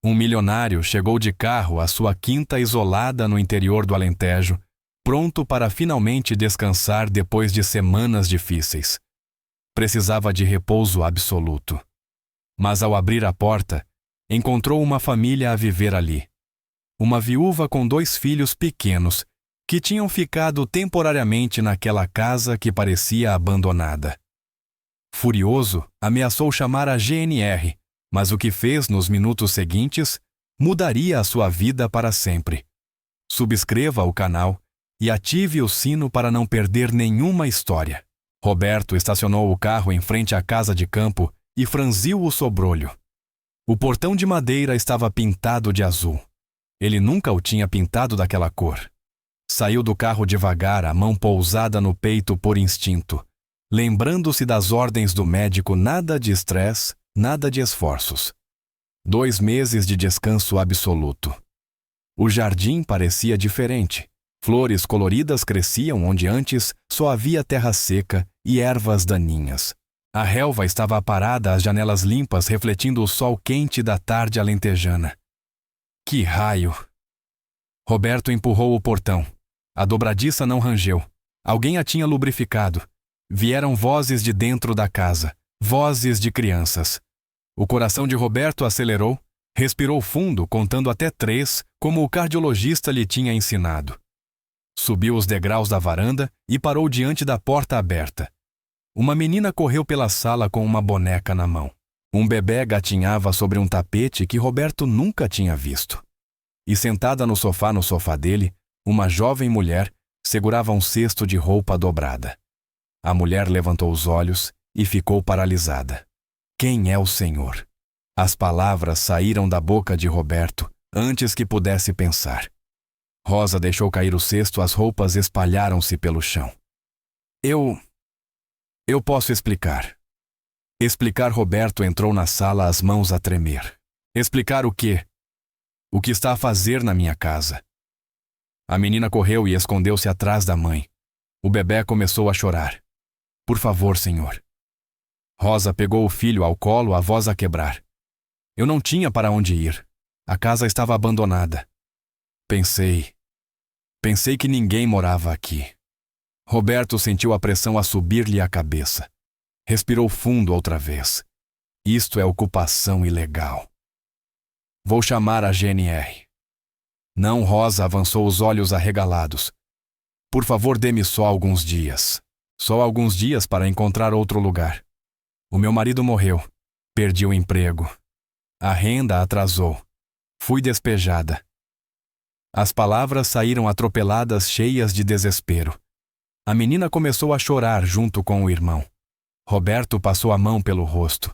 Um milionário chegou de carro à sua quinta isolada no interior do Alentejo, pronto para finalmente descansar depois de semanas difíceis. Precisava de repouso absoluto. Mas ao abrir a porta, encontrou uma família a viver ali. Uma viúva com 2 filhos pequenos, que tinham ficado temporariamente naquela casa que parecia abandonada. Furioso, ameaçou chamar a GNR, mas o que fez nos minutos seguintes mudaria a sua vida para sempre. Subscreva o canal e ative o sino para não perder nenhuma história. Roberto estacionou o carro em frente à casa de campo e franziu o sobrolho. O portão de madeira estava pintado de azul. Ele nunca o tinha pintado daquela cor. Saiu do carro devagar, a mão pousada no peito por instinto, lembrando-se das ordens do médico: nada de estresse, nada de esforços. 2 meses de descanso absoluto. O jardim parecia diferente. Flores coloridas cresciam onde antes só havia terra seca e ervas daninhas. A relva estava aparada, as janelas limpas refletindo o sol quente da tarde alentejana. Que raio! Roberto empurrou o portão. A dobradiça não rangeu. Alguém a tinha lubrificado. Vieram vozes de dentro da casa, vozes de crianças. O coração de Roberto acelerou, respirou fundo, contando até 3, como o cardiologista lhe tinha ensinado. Subiu os degraus da varanda e parou diante da porta aberta. Uma menina correu pela sala com uma boneca na mão. Um bebê gatinhava sobre um tapete que Roberto nunca tinha visto. E sentada no sofá dele, uma jovem mulher segurava um cesto de roupa dobrada. A mulher levantou os olhos e ficou paralisada. Quem é o Senhor? As palavras saíram da boca de Roberto antes que pudesse pensar. Rosa deixou cair o cesto, as roupas espalharam-se pelo chão. Eu posso explicar. Explicar. Roberto entrou na sala, as mãos a tremer. Explicar o quê? O que está a fazer na minha casa? A menina correu e escondeu-se atrás da mãe. O bebê começou a chorar. Por favor, senhor. Rosa pegou o filho ao colo, a voz a quebrar. Eu não tinha para onde ir. A casa estava abandonada. Pensei que ninguém morava aqui. Roberto sentiu a pressão a subir-lhe a cabeça. Respirou fundo outra vez. Isto é ocupação ilegal. Vou chamar a GNR. Não, Rosa avançou, os olhos arregalados. Por favor, dê-me só alguns dias. Só alguns dias para encontrar outro lugar. O meu marido morreu. Perdi o emprego. A renda atrasou. Fui despejada. As palavras saíram atropeladas, cheias de desespero. A menina começou a chorar junto com o irmão. Roberto passou a mão pelo rosto.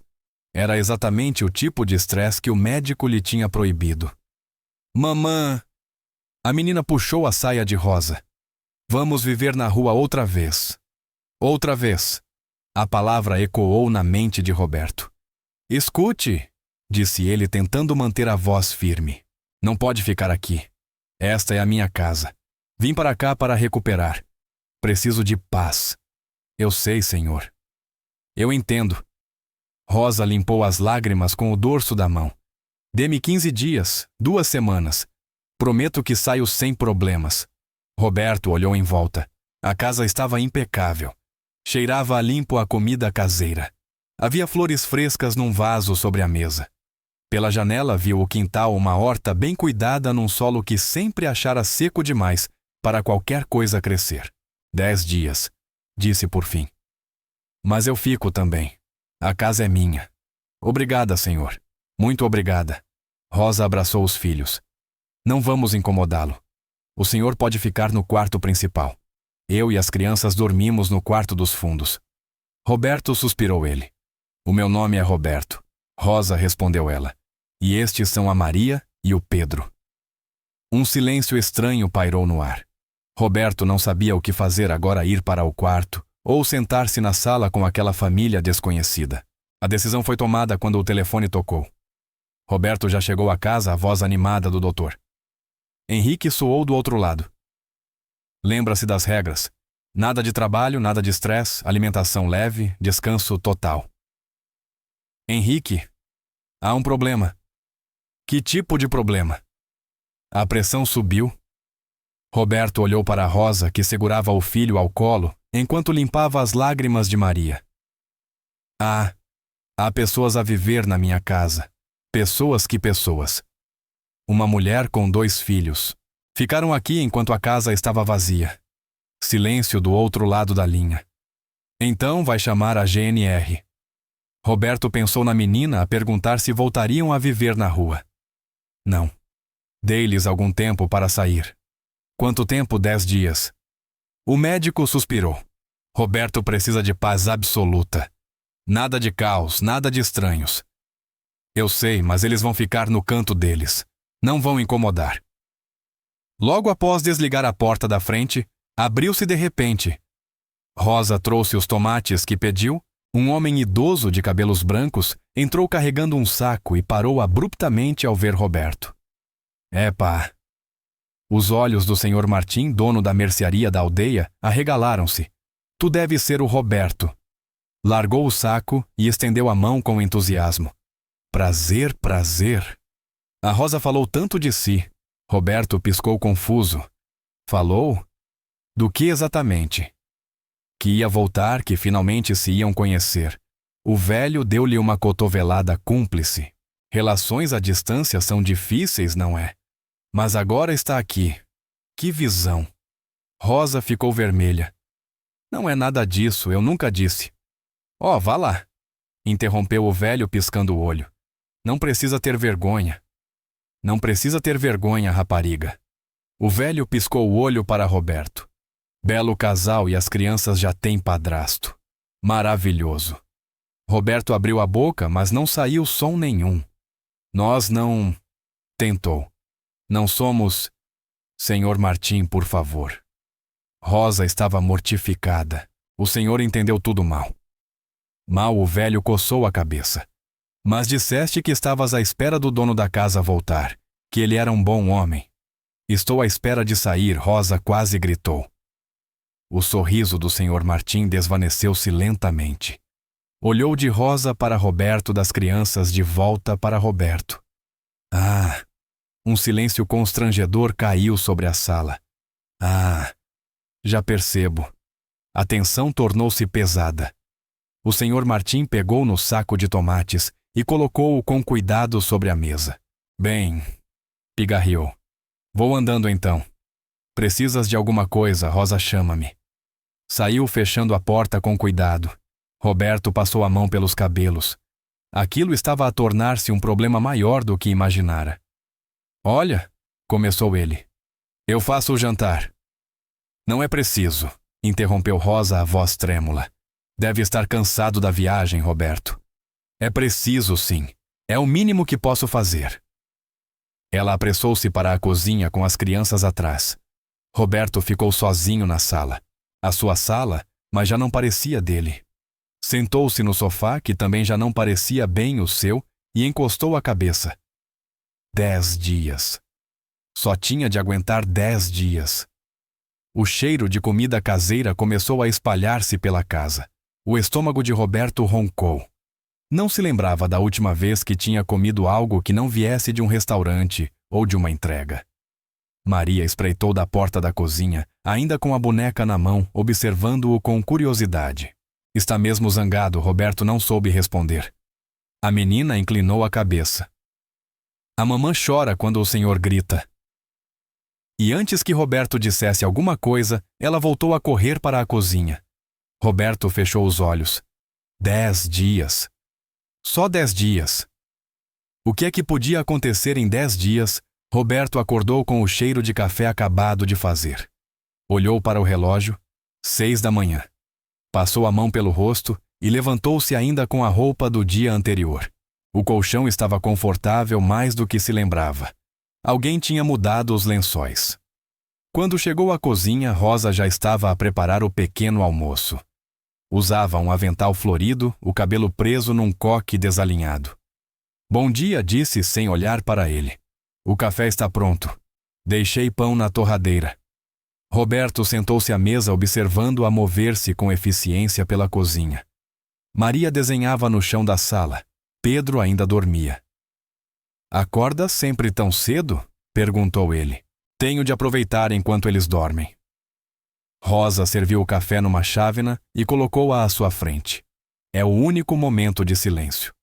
Era exatamente o tipo de estresse que o médico lhe tinha proibido. Mamã! A menina puxou a saia de Rosa. Vamos viver na rua outra vez. Outra vez. A palavra ecoou na mente de Roberto. Escute, disse ele tentando manter a voz firme. Não pode ficar aqui. Esta é a minha casa. Vim para cá para recuperar. Preciso de paz. Eu sei, senhor. Eu entendo. Rosa limpou as lágrimas com o dorso da mão. Dê-me 15 dias, 2 semanas. Prometo que saio sem problemas. Roberto olhou em volta. A casa estava impecável. Cheirava a limpo a comida caseira. Havia flores frescas num vaso sobre a mesa. Pela janela viu o quintal, uma horta bem cuidada num solo que sempre achara seco demais para qualquer coisa crescer. 10 dias, disse por fim. Mas eu fico também. A casa é minha. Obrigada, senhor. Muito obrigada. Rosa abraçou os filhos. Não vamos incomodá-lo. O senhor pode ficar no quarto principal. Eu e as crianças dormimos no quarto dos fundos. Roberto, suspirou ele. O meu nome é Roberto. Rosa, respondeu ela. E estes são a Maria e o Pedro. Um silêncio estranho pairou no ar. Roberto não sabia o que fazer agora, ir para o quarto ou sentar-se na sala com aquela família desconhecida. A decisão foi tomada quando o telefone tocou. Roberto já chegou a casa, a voz animada do doutor. Henrique soou do outro lado. Lembra-se das regras. Nada de trabalho, nada de estresse, alimentação leve, descanso total. Henrique, há um problema. Que tipo de problema? A pressão subiu. Roberto olhou para Rosa, que segurava o filho ao colo, enquanto limpava as lágrimas de Maria. Há pessoas a viver na minha casa. Pessoas que pessoas. Uma mulher com 2 filhos. Ficaram aqui enquanto a casa estava vazia. Silêncio do outro lado da linha. Então vai chamar a GNR. Roberto pensou na menina a perguntar se voltariam a viver na rua. Não. Dei-lhes algum tempo para sair. Quanto tempo? 10 dias. O médico suspirou. Roberto precisa de paz absoluta. Nada de caos, nada de estranhos. Eu sei, mas eles vão ficar no canto deles. Não vão incomodar. Logo após desligar a porta da frente, abriu-se de repente. Rosa trouxe os tomates que pediu. Um homem idoso de cabelos brancos entrou carregando um saco e parou abruptamente ao ver Roberto. Epá! Os olhos do Sr. Martim, dono da mercearia da aldeia, arregalaram-se. Tu deves ser o Roberto. Largou o saco e estendeu a mão com entusiasmo. Prazer, prazer. A Rosa falou tanto de si. Roberto piscou confuso. Falou? Do que exatamente? Que ia voltar, que finalmente se iam conhecer. O velho deu-lhe uma cotovelada cúmplice. Relações à distância são difíceis, não é? Mas agora está aqui. Que visão! Rosa ficou vermelha. Não é nada disso, eu nunca disse. Oh, vá lá! Interrompeu o velho piscando o olho. Não precisa ter vergonha. Não precisa ter vergonha, rapariga. O velho piscou o olho para Roberto. Belo casal e as crianças já têm padrasto. Maravilhoso. Roberto abriu a boca, mas não saiu som nenhum. Nós não... Tentou. Não somos... Senhor Martim, por favor. Rosa estava mortificada. O senhor entendeu tudo mal. Mal o velho coçou a cabeça. Mas disseste que estavas à espera do dono da casa voltar, que ele era um bom homem. Estou à espera de sair, Rosa quase gritou. O sorriso do Sr. Martim desvaneceu-se lentamente. Olhou de Rosa para Roberto, das crianças de volta para Roberto. Um silêncio constrangedor caiu sobre a sala. Já percebo. A tensão tornou-se pesada. O Sr. Martim pegou no saco de tomates e colocou-o com cuidado sobre a mesa. Bem, pigarreou. Vou andando então. Precisas de alguma coisa, Rosa, chama-me. Saiu fechando a porta com cuidado. Roberto passou a mão pelos cabelos. Aquilo estava a tornar-se um problema maior do que imaginara. Olha, começou ele. Eu faço o jantar. Não é preciso, interrompeu Rosa a voz trêmula. Deve estar cansado da viagem, Roberto. É preciso, sim. É o mínimo que posso fazer. Ela apressou-se para a cozinha com as crianças atrás. Roberto ficou sozinho na sala. A sua sala, mas já não parecia dele. Sentou-se no sofá, que também já não parecia bem o seu, e encostou a cabeça. 10 dias. Só tinha de aguentar 10 dias. O cheiro de comida caseira começou a espalhar-se pela casa. O estômago de Roberto roncou. Não se lembrava da última vez que tinha comido algo que não viesse de um restaurante ou de uma entrega. Maria espreitou da porta da cozinha, ainda com a boneca na mão, observando-o com curiosidade. Está mesmo zangado, Roberto não soube responder. A menina inclinou a cabeça. A mamã chora quando o senhor grita. E antes que Roberto dissesse alguma coisa, ela voltou a correr para a cozinha. Roberto fechou os olhos. 10 dias. Só 10 dias. O que é que podia acontecer em 10 dias? Roberto acordou com o cheiro de café acabado de fazer. Olhou para o relógio. 6 da manhã. Passou a mão pelo rosto e levantou-se ainda com a roupa do dia anterior. O colchão estava confortável mais do que se lembrava. Alguém tinha mudado os lençóis. Quando chegou à cozinha, Rosa já estava a preparar o pequeno almoço. Usava um avental florido, o cabelo preso num coque desalinhado. Bom dia, disse sem olhar para ele. O café está pronto. Deixei pão na torradeira. Roberto sentou-se à mesa observando-a mover-se com eficiência pela cozinha. Maria desenhava no chão da sala. Pedro ainda dormia. Acorda sempre tão cedo? Perguntou ele. Tenho de aproveitar enquanto eles dormem. Rosa serviu o café numa chávena e colocou-a à sua frente. É o único momento de silêncio.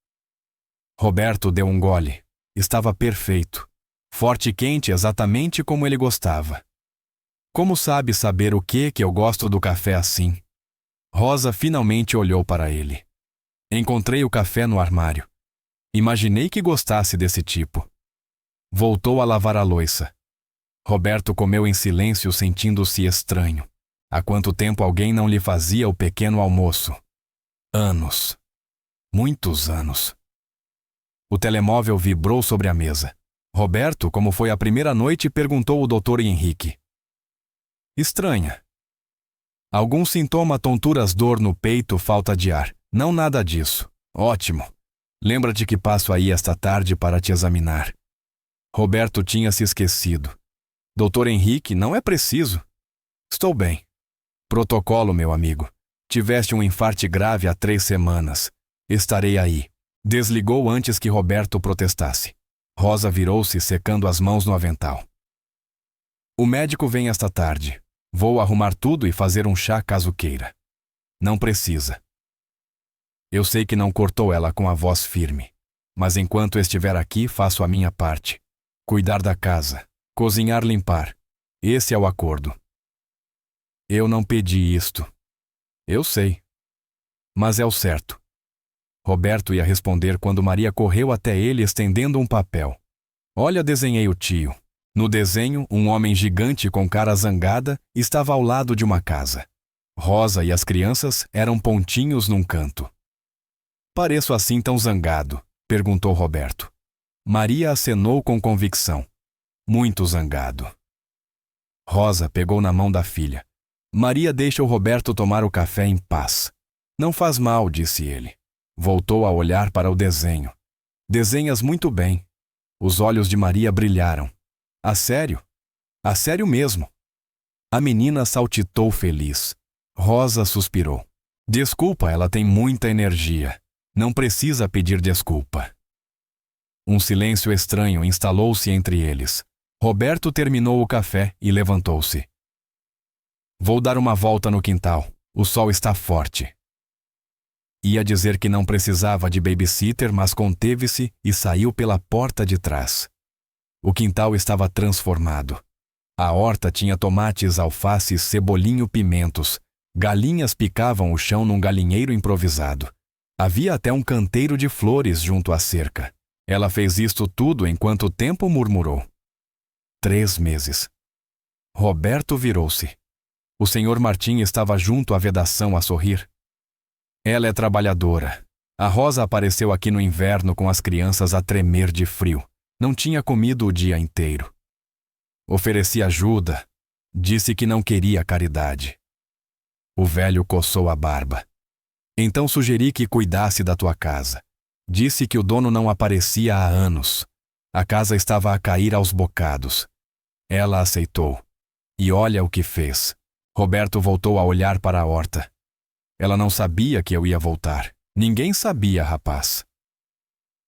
Roberto deu um gole. Estava perfeito. Forte e quente exatamente como ele gostava. Como sabe saber o que eu gosto do café assim? Rosa finalmente olhou para ele. Encontrei o café no armário. Imaginei que gostasse desse tipo. Voltou a lavar a louça. Roberto comeu em silêncio, sentindo-se estranho. Há quanto tempo alguém não lhe fazia o pequeno almoço? Anos. Muitos anos. O telemóvel vibrou sobre a mesa. Roberto, como foi a primeira noite, perguntou ao Dr. Henrique. Estranha. Algum sintoma, tonturas, dor no peito, falta de ar. Não nada disso. Ótimo. Lembra-te que passo aí esta tarde para te examinar. Roberto tinha se esquecido. Dr. Henrique, não é preciso. Estou bem. Protocolo, meu amigo. Tiveste um infarte grave há 3 semanas. Estarei aí. Desligou antes que Roberto protestasse. Rosa virou-se, secando as mãos no avental. O médico vem esta tarde. Vou arrumar tudo e fazer um chá caso queira. Não precisa. Eu sei que não cortou ela com a voz firme. Mas enquanto estiver aqui, faço a minha parte. Cuidar da casa. Cozinhar, limpar. Esse é o acordo. Eu não pedi isto. Eu sei. Mas é o certo. Roberto ia responder quando Maria correu até ele estendendo um papel. Olha, desenhei o tio. No desenho, um homem gigante com cara zangada estava ao lado de uma casa. Rosa e as crianças eram pontinhos num canto. Pareço assim tão zangado? Perguntou Roberto. Maria acenou com convicção. Muito zangado. Rosa pegou na mão da filha. Maria deixa o Roberto tomar o café em paz. Não faz mal, disse ele. Voltou a olhar para o desenho. Desenhas muito bem. Os olhos de Maria brilharam. A sério? A sério mesmo. A menina saltitou feliz. Rosa suspirou. Desculpa, ela tem muita energia. Não precisa pedir desculpa. Um silêncio estranho instalou-se entre eles. Roberto terminou o café e levantou-se. Vou dar uma volta no quintal. O sol está forte. Ia dizer que não precisava de babysitter, mas conteve-se e saiu pela porta de trás. O quintal estava transformado. A horta tinha tomates, alfaces, cebolinho, pimentos. Galinhas picavam o chão num galinheiro improvisado. Havia até um canteiro de flores junto à cerca. Ela fez isto tudo em quanto tempo? Murmurou. 3 meses. Roberto virou-se. O senhor Martim estava junto à vedação a sorrir. Ela é trabalhadora. A Rosa apareceu aqui no inverno com as crianças a tremer de frio. Não tinha comido o dia inteiro. Ofereci ajuda. Disse que não queria caridade. O velho coçou a barba. Então sugeri que cuidasse da tua casa. Disse que o dono não aparecia há anos. A casa estava a cair aos bocados. Ela aceitou. E olha o que fez. Roberto voltou a olhar para a horta. Ela não sabia que eu ia voltar. Ninguém sabia, rapaz.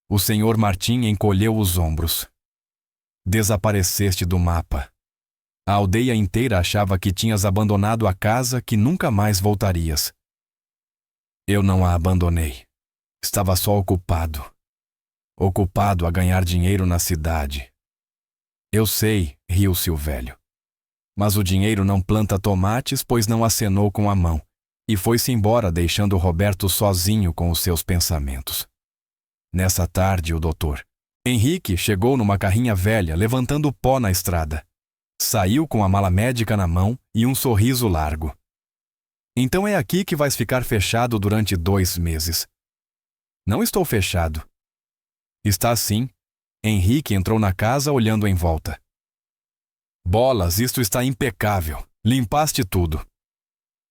O senhor Martim encolheu os ombros. Desapareceste do mapa. A aldeia inteira achava que tinhas abandonado a casa, que nunca mais voltarias. Eu não a abandonei. Estava só ocupado. Ocupado a ganhar dinheiro na cidade. Eu sei, riu-se o velho. Mas o dinheiro não planta tomates, pois não acenou com a mão. E foi-se embora, deixando Roberto sozinho com os seus pensamentos. Nessa tarde, o doutor Henrique chegou numa carrinha velha, levantando pó na estrada. Saiu com a mala médica na mão e um sorriso largo. Então é aqui que vais ficar fechado durante 2 meses. Não estou fechado. Está sim. Henrique entrou na casa olhando em volta. Bolas, isto está impecável. Limpaste tudo.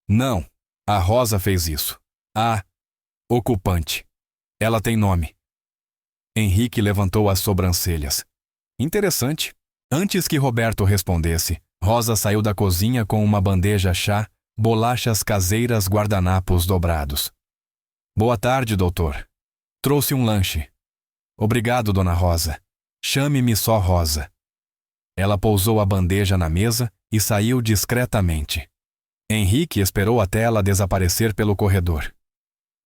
Não. A Rosa fez isso. A ocupante. Ela tem nome. Henrique levantou as sobrancelhas. Interessante. Antes que Roberto respondesse, Rosa saiu da cozinha com uma bandeja chá, bolachas caseiras, guardanapos dobrados. Boa tarde, doutor. Trouxe um lanche. Obrigado, dona Rosa. Chame-me só Rosa. Ela pousou a bandeja na mesa e saiu discretamente. Henrique esperou até ela desaparecer pelo corredor.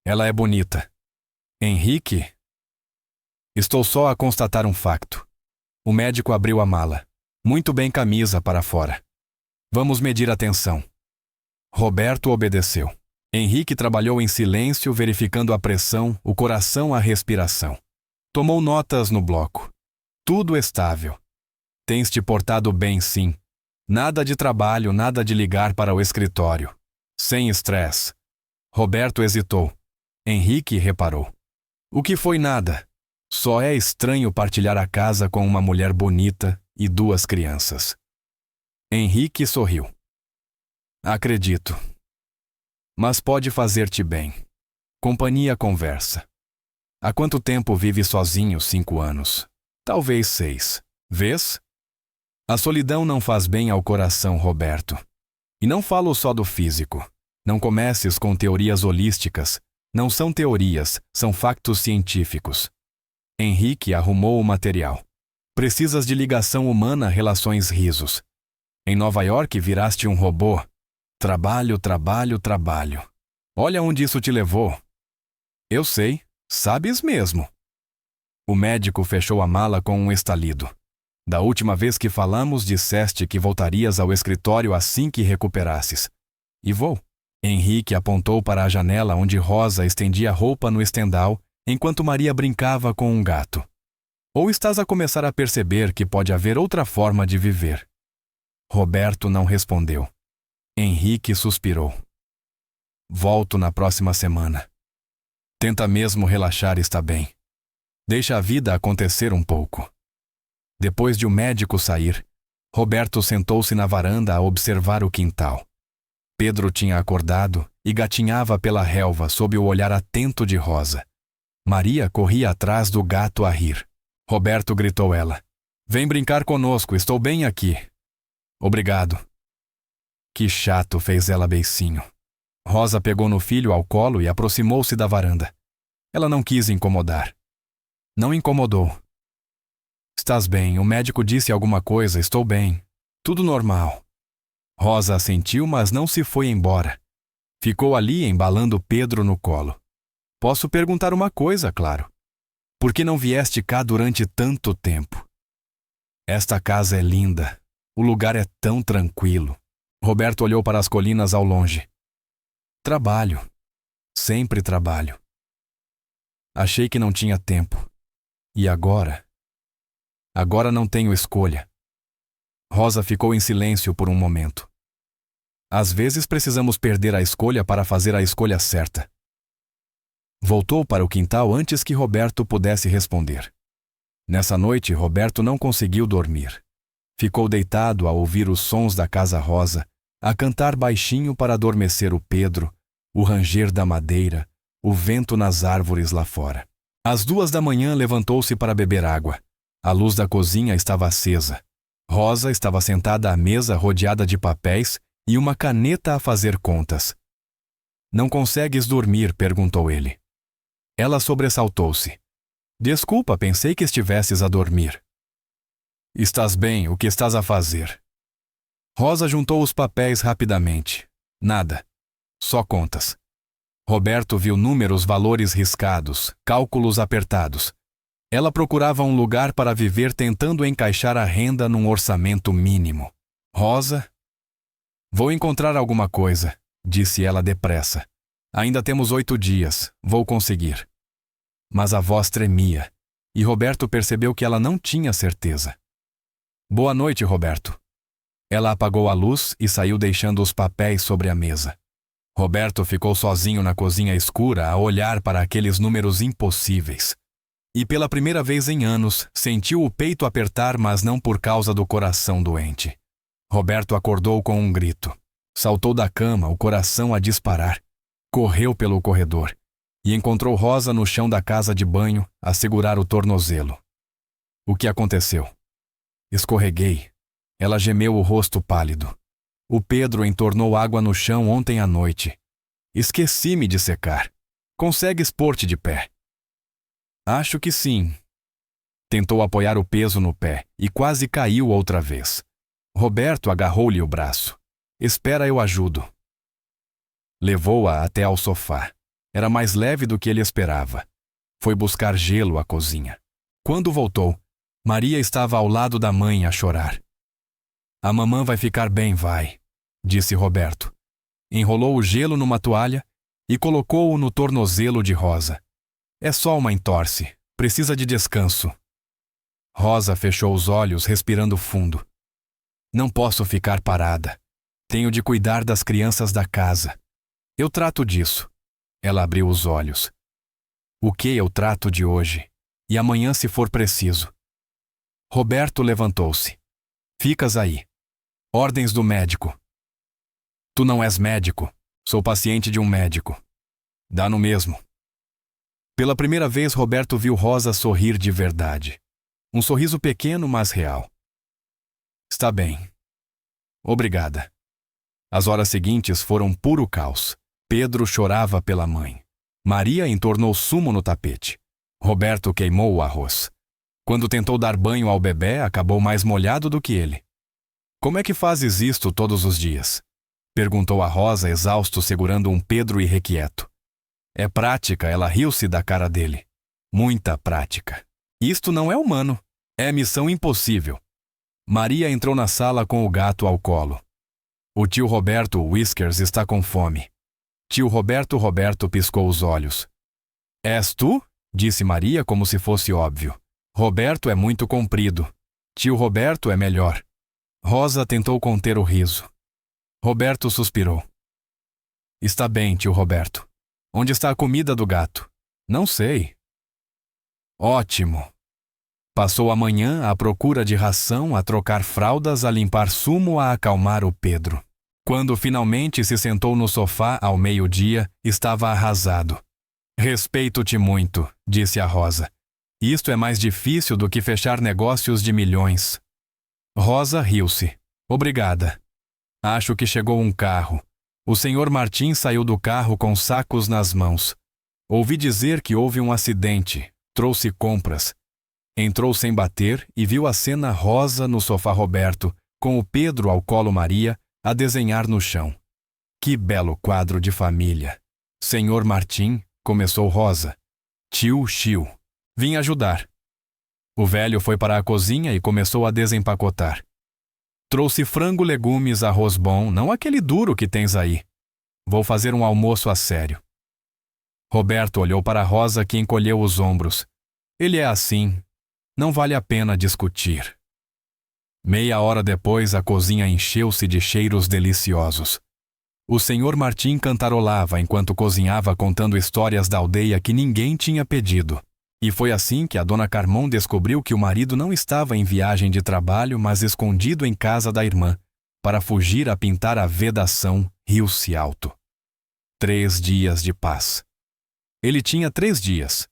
Ela é bonita. Henrique? Estou só a constatar um facto. O médico abriu a mala. Muito bem, camisa para fora. Vamos medir a tensão. Roberto obedeceu. Henrique trabalhou em silêncio, verificando a pressão, o coração, a respiração. Tomou notas no bloco. Tudo estável. Tens te portado bem, sim. Nada de trabalho, nada de ligar para o escritório. Sem estresse. Roberto hesitou. Henrique reparou. O que foi nada? Só é estranho partilhar a casa com uma mulher bonita e 2 crianças. Henrique sorriu. Acredito. Mas pode fazer-te bem. Companhia conversa. Há quanto tempo vive sozinho? 5 anos. Talvez 6. Vês? A solidão não faz bem ao coração, Roberto. E não falo só do físico. Não comeces com teorias holísticas. Não são teorias, são factos científicos. Henrique arrumou o material. Precisas de ligação humana, relações, risos. Em Nova York viraste um robô. Trabalho, trabalho, trabalho. Olha onde isso te levou. Eu sei, sabes mesmo. O médico fechou a mala com um estalido. Da última vez que falamos, disseste que voltarias ao escritório assim que recuperasses. E vou. Henrique apontou para a janela onde Rosa estendia roupa no estendal, enquanto Maria brincava com um gato. Ou estás a começar a perceber que pode haver outra forma de viver? Roberto não respondeu. Henrique suspirou. Volto na próxima semana. Tenta mesmo relaxar, está bem. Deixa a vida acontecer um pouco. Depois de o médico sair, Roberto sentou-se na varanda a observar o quintal. Pedro tinha acordado e gatinhava pela relva sob o olhar atento de Rosa. Maria corria atrás do gato a rir. Roberto gritou ela. Vem brincar conosco, estou bem aqui. Obrigado. Que chato, fez ela beicinho. Rosa pegou no filho ao colo e aproximou-se da varanda. Ela não quis incomodar. Não incomodou. Estás bem, o médico disse alguma coisa, estou bem. Tudo normal. Rosa assentiu, mas não se foi embora. Ficou ali embalando Pedro no colo. Posso perguntar uma coisa, claro. Por que não vieste cá durante tanto tempo? Esta casa é linda. O lugar é tão tranquilo. Roberto olhou para as colinas ao longe. Trabalho. Sempre trabalho. Achei que não tinha tempo. E agora? Agora não tenho escolha. Rosa ficou em silêncio por um momento. Às vezes precisamos perder a escolha para fazer a escolha certa. Voltou para o quintal antes que Roberto pudesse responder. Nessa noite, Roberto não conseguiu dormir. Ficou deitado a ouvir os sons da Casa Rosa, a cantar baixinho para adormecer o Pedro, o ranger da madeira, o vento nas árvores lá fora. Às 2 da manhã levantou-se para beber água. A luz da cozinha estava acesa. Rosa estava sentada à mesa rodeada de papéis e uma caneta a fazer contas. Não consegues dormir? Perguntou ele. Ela sobressaltou-se. Desculpa, pensei que estivesses a dormir. Estás bem, o que estás a fazer? Rosa juntou os papéis rapidamente. Nada. Só contas. Roberto viu números, valores riscados, cálculos apertados. Ela procurava um lugar para viver tentando encaixar a renda num orçamento mínimo. Rosa? Vou encontrar alguma coisa, disse ela depressa. Ainda temos 8 dias, vou conseguir. Mas a voz tremia, e Roberto percebeu que ela não tinha certeza. Boa noite, Roberto. Ela apagou a luz e saiu deixando os papéis sobre a mesa. Roberto ficou sozinho na cozinha escura a olhar para aqueles números impossíveis. E pela primeira vez em anos, sentiu o peito apertar, mas não por causa do coração doente. Roberto acordou com um grito. Saltou da cama, o coração a disparar. Correu pelo corredor e encontrou Rosa no chão da casa de banho, a segurar o tornozelo. O que aconteceu? Escorreguei. Ela gemeu, o rosto pálido. O Pedro entornou água no chão ontem à noite. Esqueci-me de secar. Consegues pôr-te de pé? Acho que sim. Tentou apoiar o peso no pé e quase caiu outra vez. Roberto agarrou-lhe o braço. Espera, eu ajudo. Levou-a até ao sofá. Era mais leve do que ele esperava. Foi buscar gelo à cozinha. Quando voltou, Maria estava ao lado da mãe a chorar. A mamã vai ficar bem, vai, disse Roberto. Enrolou o gelo numa toalha e colocou-o no tornozelo de Rosa. É só uma entorse, precisa de descanso. Rosa fechou os olhos, respirando fundo. Não posso ficar parada. Tenho de cuidar das crianças da casa. Eu trato disso. Ela abriu os olhos. O que eu trato de hoje? E amanhã, se for preciso. Roberto levantou-se. Ficas aí. Ordens do médico. Tu não és médico. Sou paciente de um médico. Dá no mesmo. Pela primeira vez, Roberto viu Rosa sorrir de verdade. Um sorriso pequeno, mas real. Está bem. Obrigada. As horas seguintes foram puro caos. Pedro chorava pela mãe. Maria entornou sumo no tapete. Roberto queimou o arroz. Quando tentou dar banho ao bebê, acabou mais molhado do que ele. Como é que fazes isto todos os dias? Perguntou a Rosa, exausto, segurando um Pedro irrequieto. É prática, ela riu-se da cara dele. Muita prática. Isto não é humano. É missão impossível. Maria entrou na sala com o gato ao colo. O tio Roberto Whiskers está com fome. Tio Roberto piscou os olhos. És tu? Disse Maria como se fosse óbvio. Roberto é muito comprido. Tio Roberto é melhor. Rosa tentou conter o riso. Roberto suspirou. Está bem, tio Roberto. Onde está a comida do gato? Não sei. Ótimo. Passou a manhã à procura de ração, a trocar fraldas, a limpar sumo, a acalmar o Pedro. Quando finalmente se sentou no sofá ao meio-dia, estava arrasado. Respeito-te muito, disse a Rosa. Isto é mais difícil do que fechar negócios de milhões. Rosa riu-se. Obrigada. Acho que chegou um carro. O senhor Martim saiu do carro com sacos nas mãos. Ouvi dizer que houve um acidente. Trouxe compras. Entrou sem bater e viu a cena Rosa no sofá Roberto, com o Pedro ao colo Maria, a desenhar no chão. Que belo quadro de família. Senhor Martim, começou Rosa. Tio Chiu. Vim ajudar. O velho foi para a cozinha e começou a desempacotar. Trouxe frango, legumes, arroz bom, não aquele duro que tens aí. Vou fazer um almoço a sério. Roberto olhou para Rosa, que encolheu os ombros. Ele é assim. Não vale a pena discutir. Meia hora depois, a cozinha encheu-se de cheiros deliciosos. O senhor Martim cantarolava enquanto cozinhava, contando histórias da aldeia que ninguém tinha pedido. E foi assim que a dona Carmão descobriu que o marido não estava em viagem de trabalho, mas escondido em casa da irmã, para fugir a pintar a vedação Rio-se Alto. 3 dias de paz. Ele tinha 3 dias.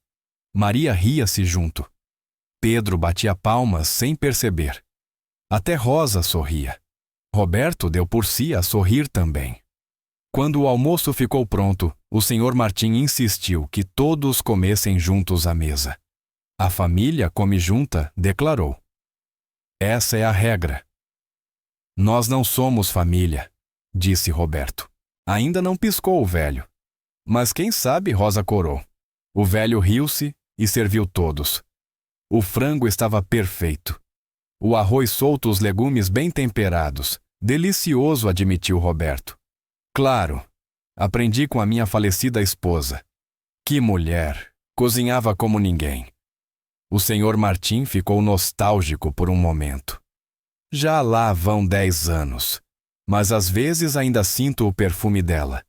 Maria ria-se junto. Pedro batia palmas sem perceber. Até Rosa sorria. Roberto deu por si a sorrir também. Quando o almoço ficou pronto, o senhor Martim insistiu que todos comessem juntos à mesa. A família come junta, declarou. Essa é a regra. Nós não somos família, disse Roberto. Ainda não piscou o velho. Mas quem sabe, Rosa corou. O velho riu-se e serviu todos. O frango estava perfeito. O arroz solto, os legumes bem temperados. Delicioso, admitiu Roberto. Claro, aprendi com a minha falecida esposa. Que mulher! Cozinhava como ninguém. O senhor Martim ficou nostálgico por um momento. Já lá vão 10 anos, mas às vezes ainda sinto o perfume dela.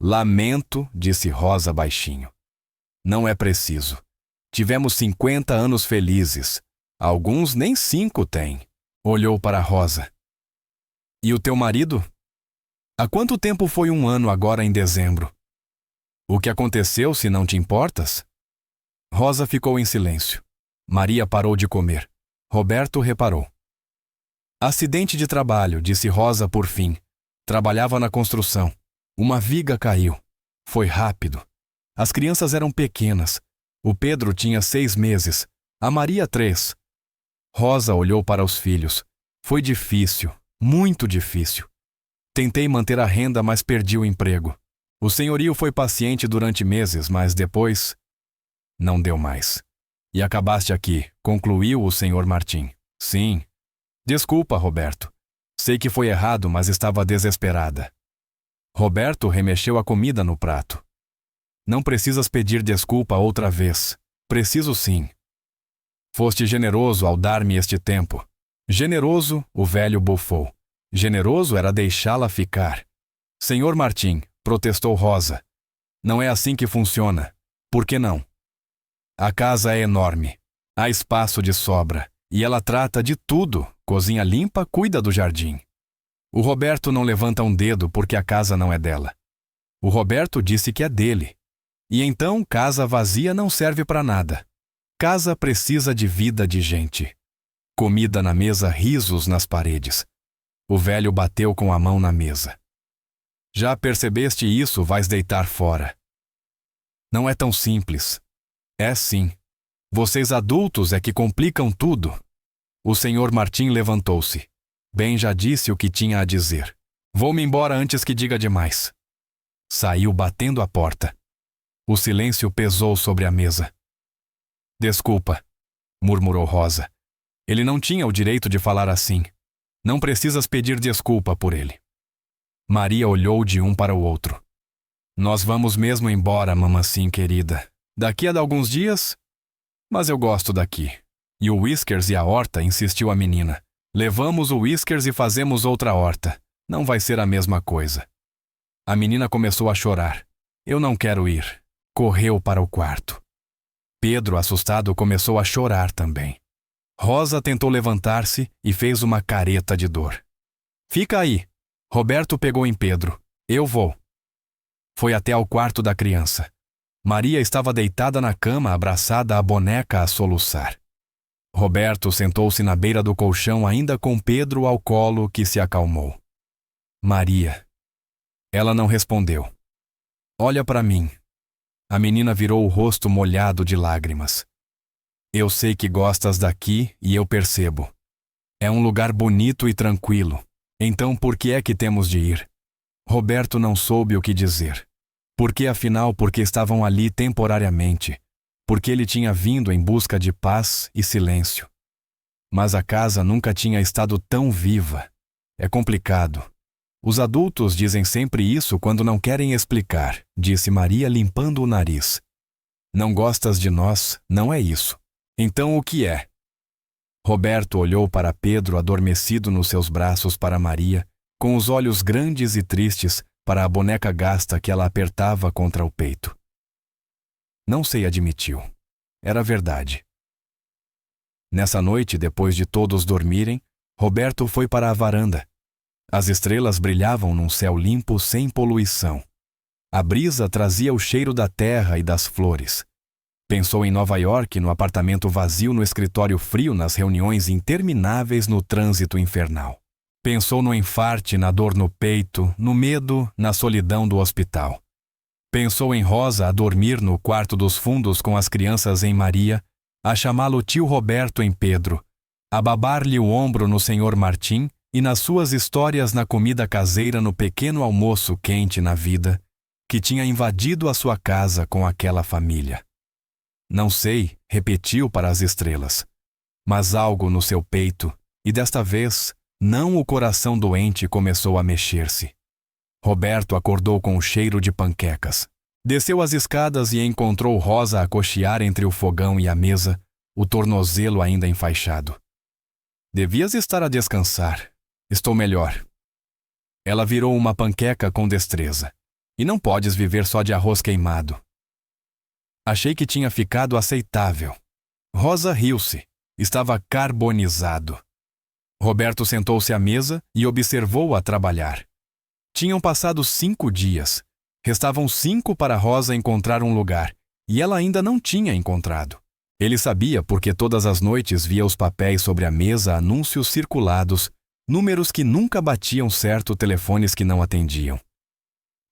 Lamento, disse Rosa baixinho. Não é preciso. Tivemos 50 anos felizes. Alguns nem 5 têm. Olhou para Rosa. E o teu marido? Há quanto tempo foi 1 ano agora em dezembro? O que aconteceu, se não te importas? Rosa ficou em silêncio. Maria parou de comer. Roberto reparou. Acidente de trabalho, disse Rosa por fim. Trabalhava na construção. Uma viga caiu. Foi rápido. As crianças eram pequenas. O Pedro tinha 6 meses. A Maria 3. Rosa olhou para os filhos. Foi difícil, muito difícil. Tentei manter a renda, mas perdi o emprego. O senhorio foi paciente durante meses, mas depois não deu mais. E acabaste aqui, concluiu o senhor Martim. Sim. Desculpa, Roberto. Sei que foi errado, mas estava desesperada. Roberto remexeu a comida no prato. Não precisas pedir desculpa outra vez. Preciso sim. Foste generoso ao dar-me este tempo. Generoso, o velho bufou. Generoso era deixá-la ficar. Senhor Martim, protestou Rosa. Não é assim que funciona. Por que não? A casa é enorme. Há espaço de sobra. E ela trata de tudo. Cozinha limpa, cuida do jardim. O Roberto não levanta um dedo porque a casa não é dela. O Roberto disse que é dele. E então, casa vazia não serve para nada. Casa precisa de vida de gente. Comida na mesa, risos nas paredes. O velho bateu com a mão na mesa. Já percebeste isso, vais deitar fora. Não é tão simples. É sim. Vocês adultos é que complicam tudo. O senhor Martim levantou-se. Bem já disse o que tinha a dizer. Vou-me embora antes que diga demais. Saiu batendo a porta. O silêncio pesou sobre a mesa. Desculpa, murmurou Rosa. Ele não tinha o direito de falar assim. Não precisas pedir desculpa por ele. Maria olhou de um para o outro. Nós vamos mesmo embora, mamacim querida. Daqui a alguns dias? Mas eu gosto daqui. E o Whiskers e a horta, insistiu a menina. Levamos o Whiskers e fazemos outra horta. Não vai ser a mesma coisa. A menina começou a chorar. Eu não quero ir. Correu para o quarto. Pedro, assustado, começou a chorar também. Rosa tentou levantar-se e fez uma careta de dor. Fica aí. Roberto pegou em Pedro. Eu vou. Foi até ao quarto da criança. Maria estava deitada na cama, abraçada à boneca a soluçar. Roberto sentou-se na beira do colchão, ainda com Pedro ao colo, que se acalmou. Maria. Ela não respondeu. Olha para mim. A menina virou o rosto molhado de lágrimas. Eu sei que gostas daqui e eu percebo. É um lugar bonito e tranquilo. Então por que é que temos de ir? Roberto não soube o que dizer. Porque estavam ali temporariamente. Porque ele tinha vindo em busca de paz e silêncio. Mas a casa nunca tinha estado tão viva. É complicado. Os adultos dizem sempre isso quando não querem explicar, disse Maria limpando o nariz. Não gostas de nós, não é isso. Então o que é? Roberto olhou para Pedro adormecido nos seus braços para Maria, com os olhos grandes e tristes para a boneca gasta que ela apertava contra o peito. Não sei, admitiu. Era verdade. Nessa noite, depois de todos dormirem, Roberto foi para a varanda. As estrelas brilhavam num céu limpo sem poluição. A brisa trazia o cheiro da terra e das flores. Pensou em Nova York, no apartamento vazio, no escritório frio, nas reuniões intermináveis, no trânsito infernal. Pensou no infarte, na dor no peito, no medo, na solidão do hospital. Pensou em Rosa a dormir no quarto dos fundos com as crianças em Maria, a chamá-lo tio Roberto em Pedro, a babar-lhe o ombro no senhor Martim e nas suas histórias na comida caseira no pequeno almoço quente na vida, que tinha invadido a sua casa com aquela família. Não sei, repetiu para as estrelas, mas algo no seu peito, e desta vez, não o coração doente, começou a mexer-se. Roberto acordou com o cheiro de panquecas. Desceu as escadas e encontrou Rosa a cochear entre o fogão e a mesa, o tornozelo ainda enfaixado. Devias estar a descansar. Estou melhor. Ela virou uma panqueca com destreza. E não podes viver só de arroz queimado. Achei que tinha ficado aceitável. Rosa riu-se. Estava carbonizado. Roberto sentou-se à mesa e observou-a trabalhar. Tinham passado 5 dias. Restavam 5 para Rosa encontrar um lugar, e ela ainda não tinha encontrado. Ele sabia porque todas as noites via os papéis sobre a mesa, anúncios circulados, números que nunca batiam certo, telefones que não atendiam.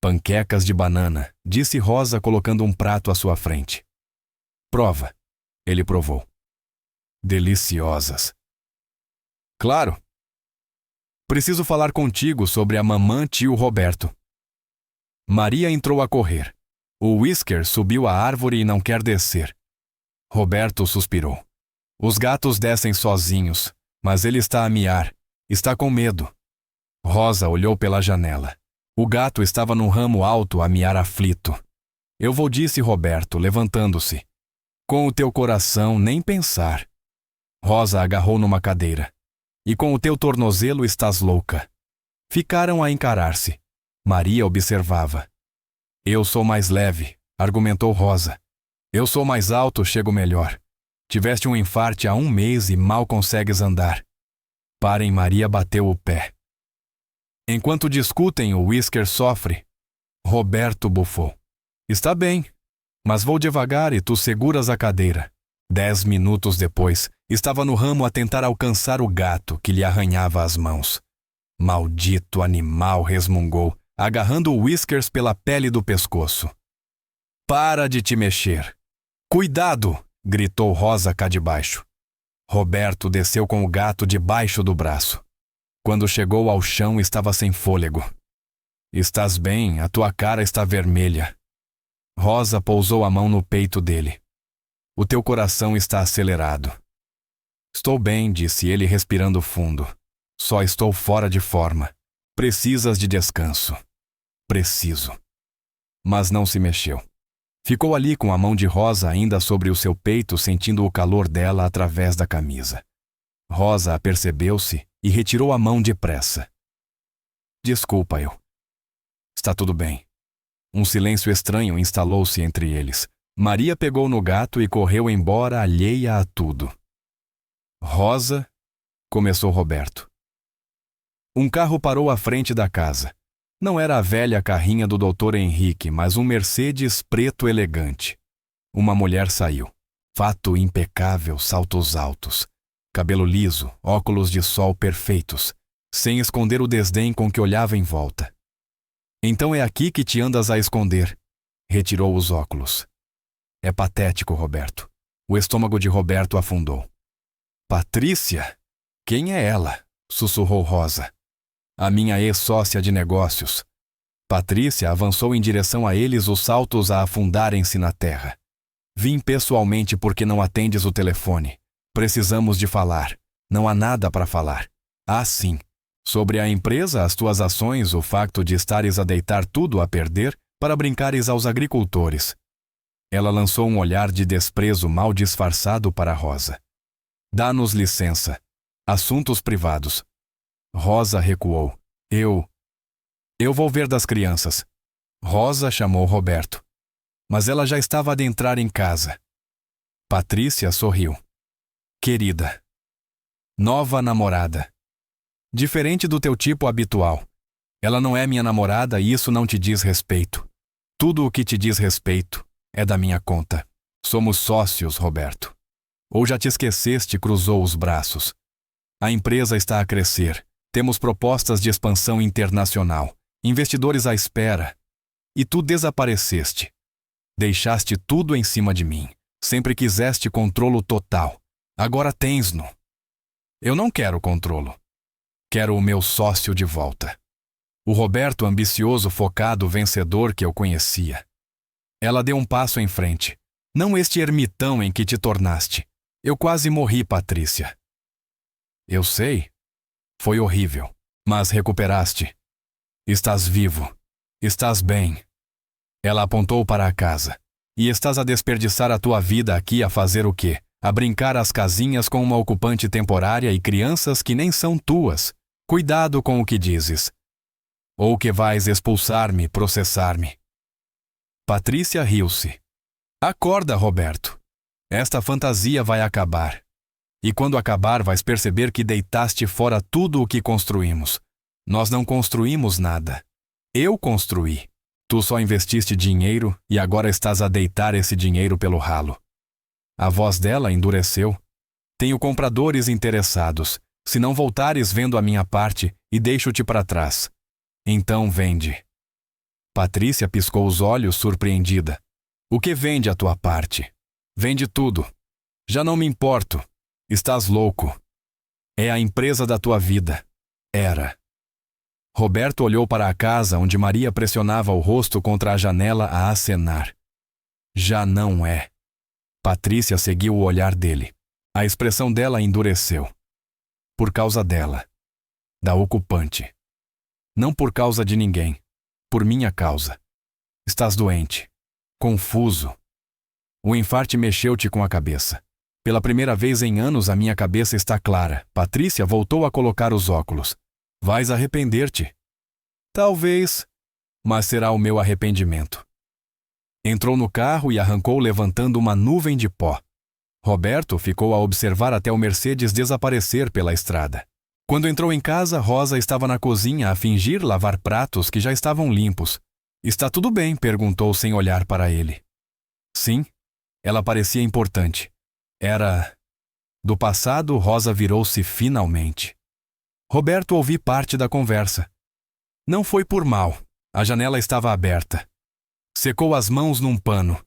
Panquecas de banana, disse Rosa colocando um prato à sua frente. Prova. Ele provou. deliciosas. Claro. Preciso falar contigo sobre a mamã tio Roberto. Maria entrou a correr. O Whisker subiu a árvore e não quer descer. Roberto suspirou. Os gatos descem sozinhos, mas ele está a miar. Está com medo. Rosa olhou pela janela. O gato estava no ramo alto a miar aflito. Eu vou, disse Roberto, levantando-se. Com o teu coração, nem pensar. Rosa agarrou numa cadeira. E com o teu tornozelo estás louca. Ficaram a encarar-se. Maria observava. Eu sou mais leve, argumentou Rosa. Eu sou mais alto, chego melhor. Tiveste um infarte há 1 mês e mal consegues andar. Parem, Maria bateu o pé. Enquanto discutem, o Whisker sofre. Roberto bufou. Está bem, mas vou devagar e tu seguras a cadeira. 10 minutos depois, estava no ramo a tentar alcançar o gato que lhe arranhava as mãos. Maldito animal, resmungou, agarrando o Whiskers pela pele do pescoço. Para de te mexer. Cuidado! Gritou Rosa cá de baixo. Roberto desceu com o gato debaixo do braço. Quando chegou ao chão, estava sem fôlego. Estás bem, a tua cara está vermelha. Rosa pousou a mão no peito dele. O teu coração está acelerado. Estou bem, disse ele respirando fundo. Só estou fora de forma. Precisas de descanso. Preciso. Mas não se mexeu. Ficou ali com a mão de Rosa ainda sobre o seu peito, sentindo o calor dela através da camisa. Rosa apercebeu-se e retirou a mão depressa. Desculpa, eu. Está tudo bem. Um silêncio estranho instalou-se entre eles. Maria pegou no gato e correu embora, alheia a tudo. Rosa, começou Roberto. Um carro parou à frente da casa. Não era a velha carrinha do Dr. Henrique, mas um Mercedes preto elegante. Uma mulher saiu. Fato impecável, saltos altos. Cabelo liso, óculos de sol perfeitos, sem esconder o desdém com que olhava em volta. Então é aqui que te andas a esconder. Retirou os óculos. É patético, Roberto. O estômago de Roberto afundou. Patrícia? Quem é ela? Sussurrou Rosa. A minha ex-sócia de negócios. Patrícia avançou em direção a eles, os saltos a afundarem-se na terra. Vim pessoalmente porque não atendes o telefone. Precisamos de falar. Não há nada para falar. Ah, sim. Sobre a empresa, as tuas ações, o facto de estares a deitar tudo a perder para brincares aos agricultores. Ela lançou um olhar de desprezo mal disfarçado para Rosa. Dá-nos licença. Assuntos privados. Rosa recuou. Eu vou ver das crianças. Rosa chamou Roberto. Mas ela já estava a adentrar em casa. Patrícia sorriu. Querida. Nova namorada. Diferente do teu tipo habitual. Ela não é minha namorada e isso não te diz respeito. Tudo o que te diz respeito é da minha conta. Somos sócios, Roberto. Ou já te esqueceste, cruzou os braços. A empresa está a crescer. Temos propostas de expansão internacional. Investidores à espera. E tu desapareceste. Deixaste tudo em cima de mim. Sempre quiseste controlo total. Agora tens-no. Eu não quero controlo. Quero o meu sócio de volta. O Roberto ambicioso, focado, vencedor que eu conhecia. Ela deu um passo em frente. Não este ermitão em que te tornaste. Eu quase morri, Patrícia. Eu sei. Foi horrível. Mas recuperaste. Estás vivo. Estás bem. Ela apontou para a casa. E estás a desperdiçar a tua vida aqui a fazer o quê? A brincar às casinhas com uma ocupante temporária e crianças que nem são tuas. Cuidado com o que dizes. Ou que vais expulsar-me, processar-me. Patrícia riu-se. Acorda, Roberto. Esta fantasia vai acabar. E quando acabar, vais perceber que deitaste fora tudo o que construímos. Nós não construímos nada. Eu construí. Tu só investiste dinheiro e agora estás a deitar esse dinheiro pelo ralo. A voz dela endureceu. Tenho compradores interessados. Se não voltares vendo a minha parte e deixo-te para trás. Então vende. Patrícia piscou os olhos, surpreendida. O que vende a tua parte? Vende tudo. Já não me importo. Estás louco. É a empresa da tua vida. Era. Roberto olhou para a casa onde Maria pressionava o rosto contra a janela a acenar. Já não é. Patrícia seguiu o olhar dele. A expressão dela endureceu. Por causa dela. Da ocupante. Não por causa de ninguém. Por minha causa. Estás doente. Confuso. O infarte mexeu-te com a cabeça. Pela primeira vez em anos a minha cabeça está clara. Patrícia voltou a colocar os óculos. Vais arrepender-te. Talvez, mas será o meu arrependimento. Entrou no carro e arrancou levantando uma nuvem de pó. Roberto ficou a observar até o Mercedes desaparecer pela estrada. Quando entrou em casa, Rosa estava na cozinha a fingir lavar pratos que já estavam limpos. Está tudo bem? Perguntou sem olhar para ele. Sim, ela parecia importante. Era... Do passado, Rosa virou-se finalmente. Roberto ouviu parte da conversa. Não foi por mal. A janela estava aberta. Secou as mãos num pano.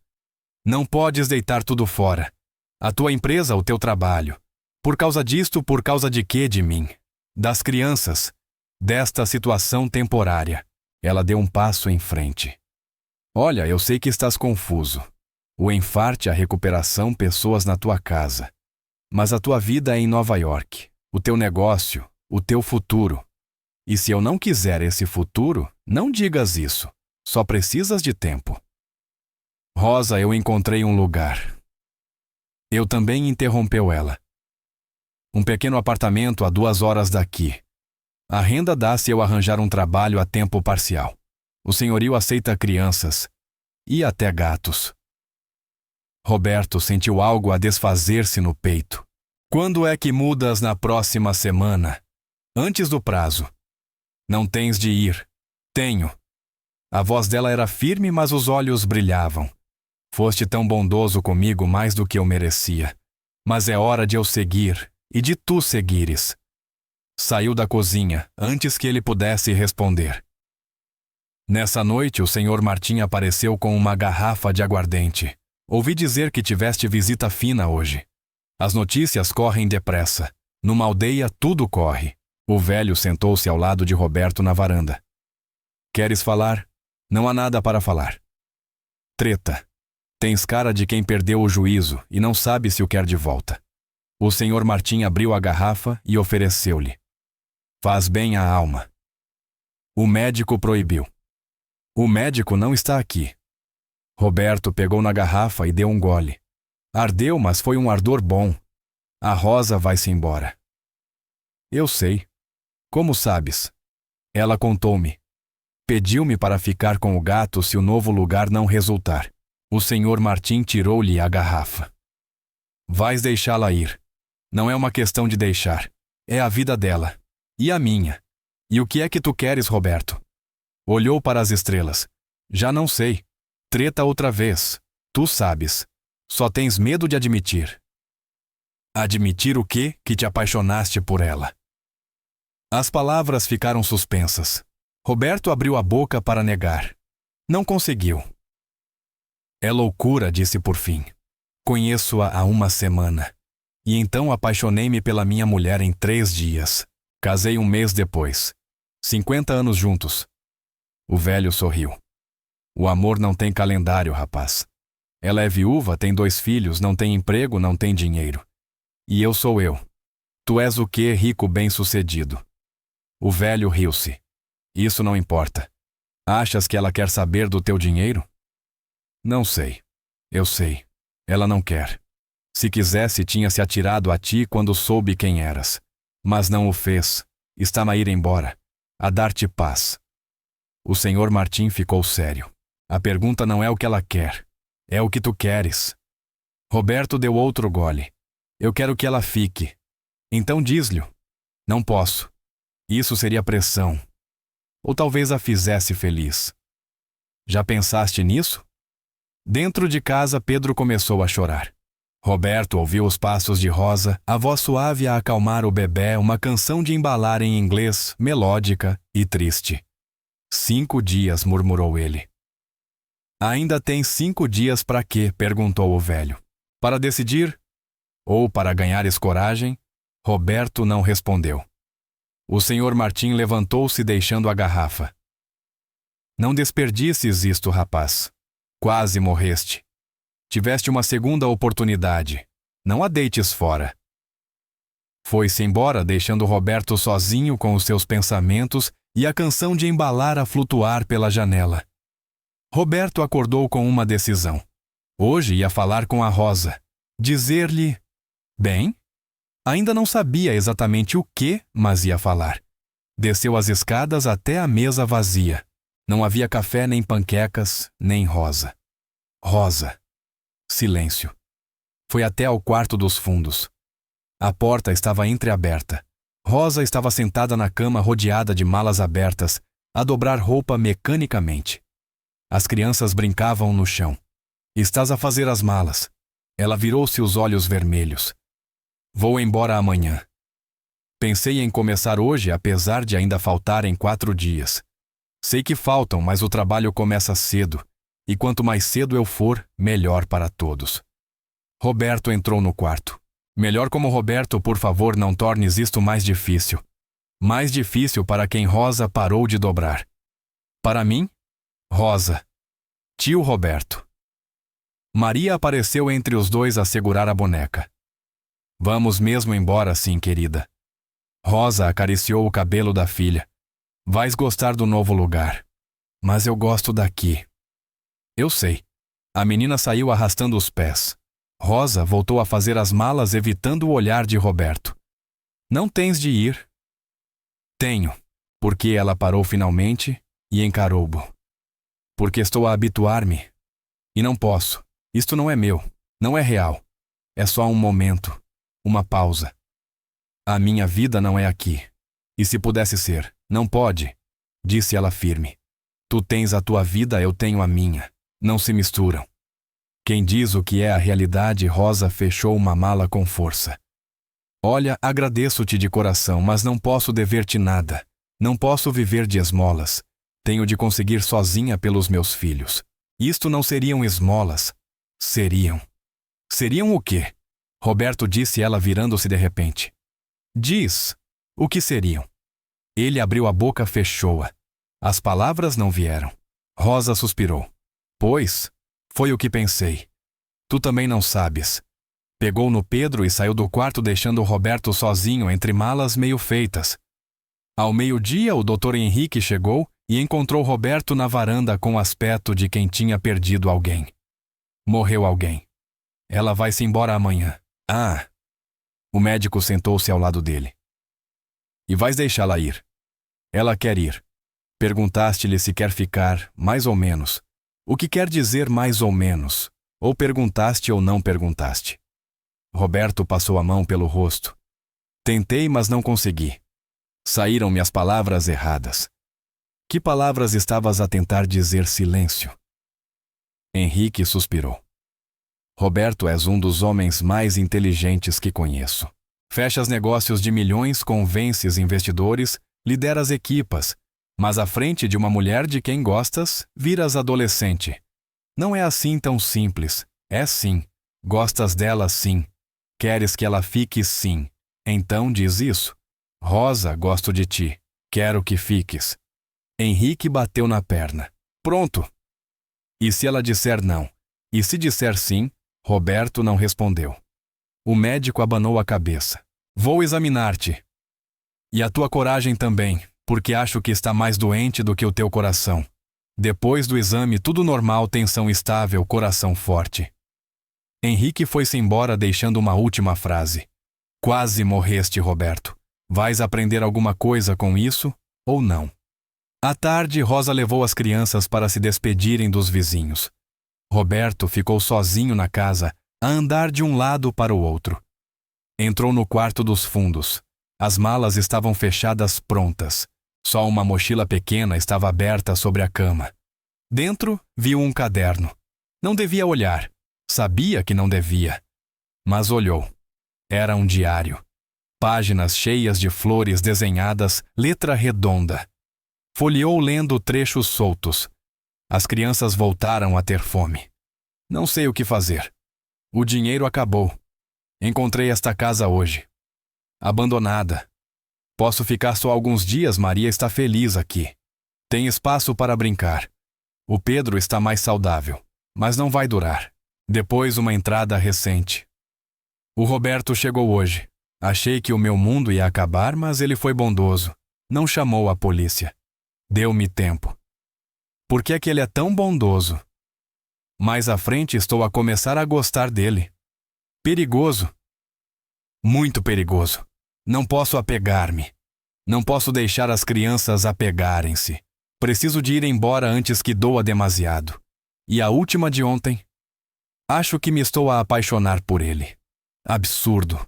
Não podes deitar tudo fora. A tua empresa, o teu trabalho. Por causa disto, por causa de quê de mim? Das crianças. Desta situação temporária. Ela deu um passo em frente. Olha, eu sei que estás confuso. O enfarte, a recuperação, pessoas na tua casa. Mas a tua vida é em Nova York. O teu negócio, o teu futuro. E se eu não quiser esse futuro, não digas isso. Só precisas de tempo. Rosa, eu encontrei um lugar. Eu também, interrompeu ela. Um pequeno apartamento a 2 horas daqui. A renda dá se eu arranjar um trabalho a tempo parcial. O senhorio aceita crianças. E até gatos. Roberto sentiu algo a desfazer-se no peito. Quando é que mudas na próxima semana? Antes do prazo. Não tens de ir. Tenho. A voz dela era firme, mas os olhos brilhavam. Foste tão bondoso comigo mais do que eu merecia. Mas é hora de eu seguir, e de tu seguires. Saiu da cozinha, antes que ele pudesse responder. Nessa noite, o senhor Martim apareceu com uma garrafa de aguardente. Ouvi dizer que tiveste visita fina hoje. As notícias correm depressa. Numa aldeia, tudo corre. O velho sentou-se ao lado de Roberto na varanda. Queres falar? Não há nada para falar. Treta. Tens cara de quem perdeu o juízo e não sabe se o quer de volta. O senhor Martim abriu a garrafa e ofereceu-lhe. Faz bem à alma. O médico proibiu. O médico não está aqui. Roberto pegou na garrafa e deu um gole. Ardeu, mas foi um ardor bom. A Rosa vai-se embora. Eu sei. Como sabes? Ela contou-me. Pediu-me para ficar com o gato se o novo lugar não resultar. O senhor Martim tirou-lhe a garrafa. Vais deixá-la ir. Não é uma questão de deixar. É a vida dela. E a minha. E o que é que tu queres, Roberto? Olhou para as estrelas. Já não sei. Treta outra vez. Tu sabes. Só tens medo de admitir. Admitir o quê? Que te apaixonaste por ela. As palavras ficaram suspensas. Roberto abriu a boca para negar. Não conseguiu. É loucura, disse por fim. Conheço-a há 1 semana. E então apaixonei-me pela minha mulher em 3 dias. Casei 1 mês depois. 50 anos juntos. O velho sorriu. O amor não tem calendário, rapaz. Ela é viúva, tem 2 filhos, não tem emprego, não tem dinheiro. E eu sou eu. Tu és o quê, rico bem-sucedido? O velho riu-se. Isso não importa. Achas que ela quer saber do teu dinheiro? Não sei. Eu sei. Ela não quer. Se quisesse, tinha se atirado a ti quando soube quem eras. Mas não o fez. Está a ir embora. A dar-te paz. O senhor Martim ficou sério. A pergunta não é o que ela quer. É o que tu queres. Roberto deu outro gole. Eu quero que ela fique. Então diz-lhe. Não posso. Isso seria pressão. Ou talvez a fizesse feliz. Já pensaste nisso? Dentro de casa, Pedro começou a chorar. Roberto ouviu os passos de Rosa, a voz suave a acalmar o bebé, uma canção de embalar em inglês, melódica e triste. 5 dias, murmurou ele. Ainda tens 5 dias para quê? Perguntou o velho. Para decidir? ou para ganhares coragem, Roberto não respondeu. O senhor Martim levantou-se deixando a garrafa. Não desperdices isto, rapaz. Quase morreste. Tiveste uma segunda oportunidade. Não a deites fora. Foi-se embora, deixando Roberto sozinho com os seus pensamentos e a canção de embalar a flutuar pela janela. Roberto acordou com uma decisão. Hoje ia falar com a Rosa. Dizer-lhe... Bem? Ainda não sabia exatamente o que, mas ia falar. Desceu as escadas até a mesa vazia. Não havia café, nem panquecas, nem Rosa. Rosa. Silêncio. Foi até ao quarto dos fundos. A porta estava entreaberta. Rosa estava sentada na cama rodeada de malas abertas, a dobrar roupa mecanicamente. As crianças brincavam no chão. Estás a fazer as malas. Ela virou-se os olhos vermelhos. Vou embora amanhã. Pensei em começar hoje, apesar de ainda faltarem 4 dias. Sei que faltam, mas o trabalho começa cedo, e quanto mais cedo eu for, melhor para todos. Roberto entrou no quarto. Melhor como Roberto, por favor, não tornes isto mais difícil. Mais difícil para quem Rosa parou de dobrar. Para mim, Rosa. Tio Roberto. Maria apareceu entre os dois a segurar a boneca. Vamos mesmo embora, sim, querida. Rosa acariciou o cabelo da filha. Vais gostar do novo lugar. Mas eu gosto daqui. Eu sei. A menina saiu arrastando os pés. Rosa voltou a fazer as malas evitando o olhar de Roberto. Não tens de ir? Tenho. Porque ela parou finalmente e encarou-o. Porque estou a habituar-me. E não posso. Isto não é meu. Não é real. É só um momento. Uma pausa. A minha vida não é aqui. E se pudesse ser, não pode, disse ela firme. Tu tens a tua vida, eu tenho a minha. Não se misturam. Quem diz o que é a realidade, Rosa fechou uma mala com força. Olha, agradeço-te de coração, mas não posso dever-te nada. Não posso viver de esmolas. Tenho de conseguir sozinha pelos meus filhos. Isto não seriam esmolas. Seriam. Seriam o quê? Roberto disse, ela virando-se de repente. Diz, o que seriam? Ele abriu a boca, fechou-a. As palavras não vieram. Rosa suspirou. Pois, foi o que pensei. Tu também não sabes. Pegou no Pedro e saiu do quarto deixando o Roberto sozinho entre malas meio feitas. Ao meio-dia, o Dr. Henrique chegou e encontrou Roberto na varanda com o aspecto de quem tinha perdido alguém. Morreu alguém. Ela vai-se embora amanhã. Ah! O médico sentou-se ao lado dele. E vais deixá-la ir? Ela quer ir. Perguntaste-lhe se quer ficar, mais ou menos. O que quer dizer mais ou menos? Ou perguntaste ou não perguntaste? Roberto passou a mão pelo rosto. Tentei, mas não consegui. Saíram-me as palavras erradas. Que palavras estavas a tentar dizer silêncio? Henrique suspirou. Roberto, és um dos homens mais inteligentes que conheço. Fechas negócios de milhões, convences investidores, lideras equipas, mas à frente de uma mulher de quem gostas, viras adolescente. Não é assim tão simples. É sim. Gostas dela sim. Queres que ela fique sim. Então diz isso. Rosa, gosto de ti. Quero que fiques. Henrique bateu na perna. Pronto. E se ela disser não? E se disser sim? Roberto não respondeu. O médico abanou a cabeça. Vou examinar-te. E a tua coragem também, porque acho que está mais doente do que o teu coração. Depois do exame, tudo normal, tensão estável, coração forte. Henrique foi-se embora deixando uma última frase. Quase morreste, Roberto. Vais aprender alguma coisa com isso ou não? À tarde, Rosa levou as crianças para se despedirem dos vizinhos. Roberto ficou sozinho na casa, a andar de um lado para o outro. Entrou no quarto dos fundos. As malas estavam fechadas prontas. Só uma mochila pequena estava aberta sobre a cama. Dentro, viu um caderno. Não devia olhar. Sabia que não devia. Mas olhou. Era um diário. Páginas cheias de flores desenhadas, letra redonda. Folheou lendo trechos soltos. As crianças voltaram a ter fome. Não sei o que fazer. O dinheiro acabou. Encontrei esta casa hoje. Abandonada. Posso ficar só alguns dias, Maria está feliz aqui. Tem espaço para brincar. O Pedro está mais saudável, mas não vai durar. Depois uma entrada recente. O Roberto chegou hoje. Achei que o meu mundo ia acabar, mas ele foi bondoso. Não chamou a polícia. Deu-me tempo. Por que é que ele é tão bondoso? Mais à frente estou a começar a gostar dele. Perigoso. Muito perigoso. Não posso apegar-me. Não posso deixar as crianças apegarem-se. Preciso de ir embora antes que doa demasiado. E a última de ontem? Acho que me estou a apaixonar por ele. Absurdo.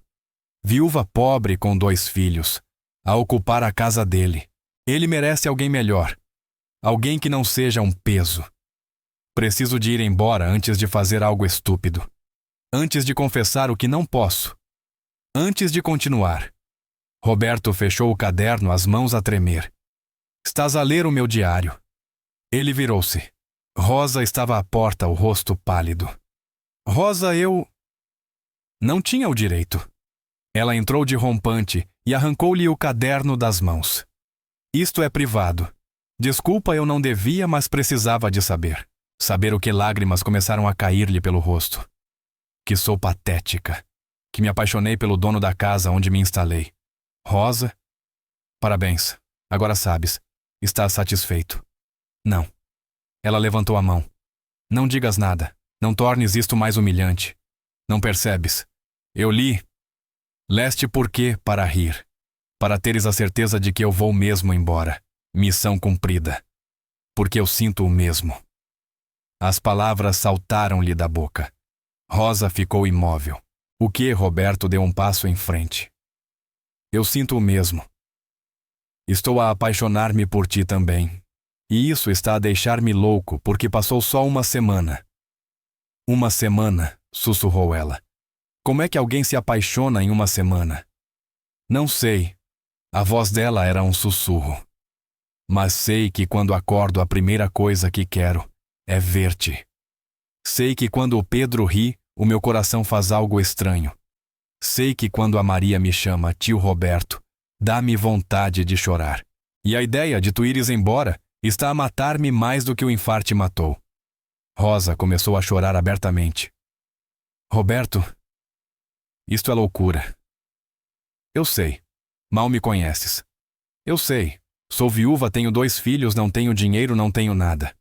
Viúva pobre com 2 filhos, a ocupar a casa dele. Ele merece alguém melhor. Alguém que não seja um peso. Preciso de ir embora antes de fazer algo estúpido. Antes de confessar o que não posso. Antes de continuar. Roberto fechou o caderno, as mãos a tremer. Estás a ler o meu diário. Ele virou-se. Rosa estava à porta, o rosto pálido. Rosa, eu... Não tinha o direito. Ela entrou de rompante e arrancou-lhe o caderno das mãos. Isto é privado. Desculpa, eu não devia, mas precisava de saber. Saber o que lágrimas começaram a cair-lhe pelo rosto. Que sou patética. Que me apaixonei pelo dono da casa onde me instalei. Rosa? Parabéns. Agora sabes. Estás satisfeito. Não. Ela levantou a mão. Não digas nada. Não tornes isto mais humilhante. Não percebes? Eu li. Leste por quê para rir. Para teres a certeza de que eu vou mesmo embora. Missão cumprida. Porque eu sinto o mesmo. As palavras saltaram-lhe da boca. Rosa ficou imóvel. O que? Roberto deu um passo em frente. Eu sinto o mesmo. Estou a apaixonar-me por ti também. E isso está a deixar-me louco, porque passou só uma semana. Uma semana, sussurrou ela. Como é que alguém se apaixona em uma semana? Não sei. A voz dela era um sussurro. Mas sei que quando acordo a primeira coisa que quero é ver-te. Sei que quando o Pedro ri, o meu coração faz algo estranho. Sei que quando a Maria me chama tio Roberto, dá-me vontade de chorar. E a ideia de tu ires embora está a matar-me mais do que o infarte matou. Rosa começou a chorar abertamente. Roberto, isto é loucura. Eu sei. Mal me conheces. Eu sei. Sou viúva, tenho 2 filhos, não tenho dinheiro, não tenho nada.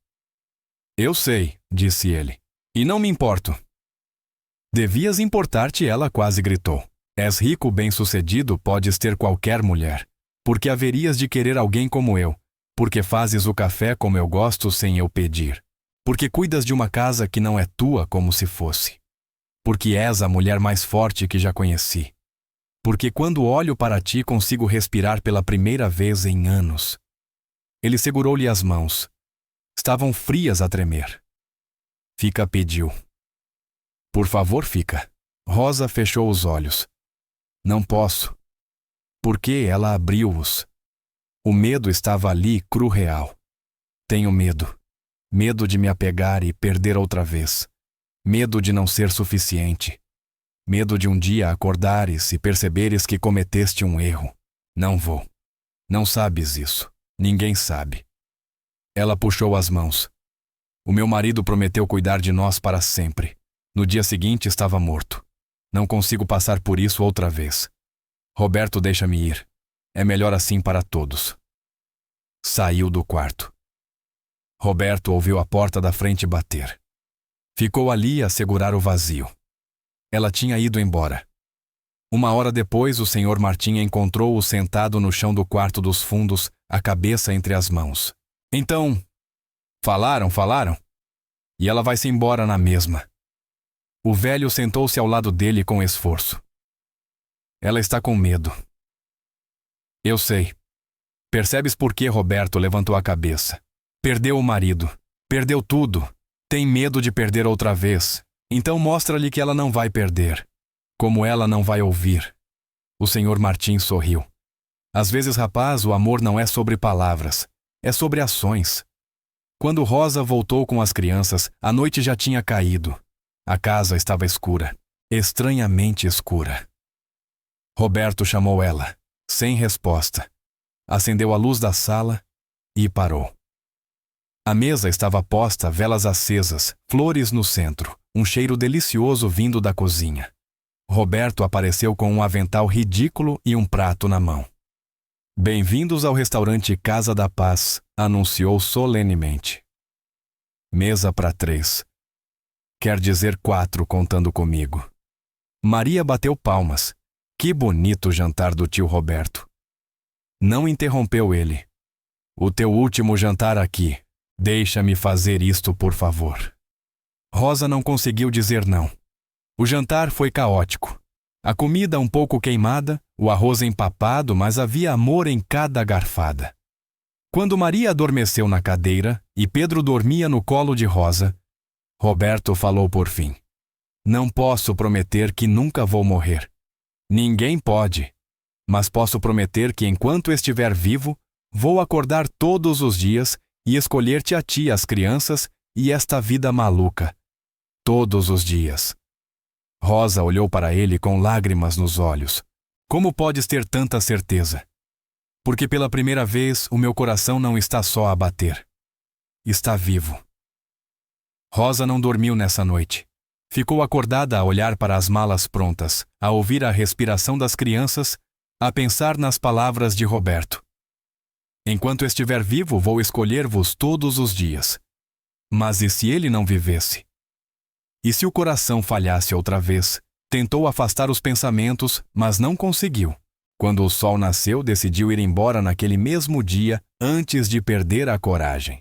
Eu sei, disse ele. E não me importo. Devias importar-te, ela quase gritou. És rico, bem-sucedido, podes ter qualquer mulher. Porque haverias de querer alguém como eu. Porque fazes o café como eu gosto sem eu pedir. Porque cuidas de uma casa que não é tua como se fosse. Porque és a mulher mais forte que já conheci. Porque quando olho para ti consigo respirar pela primeira vez em anos. Ele segurou-lhe as mãos. Estavam frias a tremer. Fica, pediu. Por favor, fica. Rosa fechou os olhos. Não posso. Porque ela abriu-os. O medo estava ali, cru real. Tenho medo. Medo de me apegar e perder outra vez. Medo de não ser suficiente. Medo de um dia acordares e perceberes que cometeste um erro. Não vou. Não sabes isso. Ninguém sabe. Ela puxou as mãos. O meu marido prometeu cuidar de nós para sempre. No dia seguinte estava morto. Não consigo passar por isso outra vez. Roberto, deixa-me ir. É melhor assim para todos. Saiu do quarto. Roberto ouviu a porta da frente bater. Ficou ali a segurar o vazio. Ela tinha ido embora. 1 hora depois, o Sr. Martim encontrou-o sentado no chão do quarto dos fundos, a cabeça entre as mãos. Então, falaram. E ela vai-se embora na mesma. O velho sentou-se ao lado dele com esforço. Ela está com medo. Eu sei. Percebes por que Roberto levantou a cabeça? Perdeu o marido. Perdeu tudo. Tem medo de perder outra vez. Então mostra-lhe que ela não vai perder. Como ela não vai ouvir. O Sr. Martim sorriu. Às vezes, rapaz, o amor não é sobre palavras. É sobre ações. Quando Rosa voltou com as crianças, a noite já tinha caído. A casa estava escura. estranhamente escura. Roberto chamou ela, sem resposta. Acendeu a luz da sala e parou. A mesa estava posta, velas acesas, flores no centro, um cheiro delicioso vindo da cozinha. Roberto apareceu com um avental ridículo e um prato na mão. Bem-vindos ao restaurante Casa da Paz, anunciou solenemente. Mesa para 3. Quer dizer 4 contando comigo. Maria bateu palmas. Que bonito jantar do tio Roberto. Não interrompeu ele. O teu último jantar aqui. Deixa-me fazer isto, por favor. Rosa não conseguiu dizer não. O jantar foi caótico. A comida um pouco queimada, o arroz empapado, mas havia amor em cada garfada. Quando Maria adormeceu na cadeira e Pedro dormia no colo de Rosa, Roberto falou por fim. Não posso prometer que nunca vou morrer. Ninguém pode. Mas posso prometer que enquanto estiver vivo, vou acordar todos os dias e escolher-te a ti, as crianças e esta vida maluca. Todos os dias. Rosa olhou para ele com lágrimas nos olhos. Como podes ter tanta certeza? Porque pela primeira vez o meu coração não está só a bater. Está vivo. Rosa não dormiu nessa noite. Ficou acordada a olhar para as malas prontas, a ouvir a respiração das crianças, a pensar nas palavras de Roberto. Enquanto estiver vivo, vou escolher-vos todos os dias. Mas e se ele não vivesse? E se o coração falhasse outra vez? Tentou afastar os pensamentos, mas não conseguiu. Quando o sol nasceu, decidiu ir embora naquele mesmo dia, antes de perder a coragem.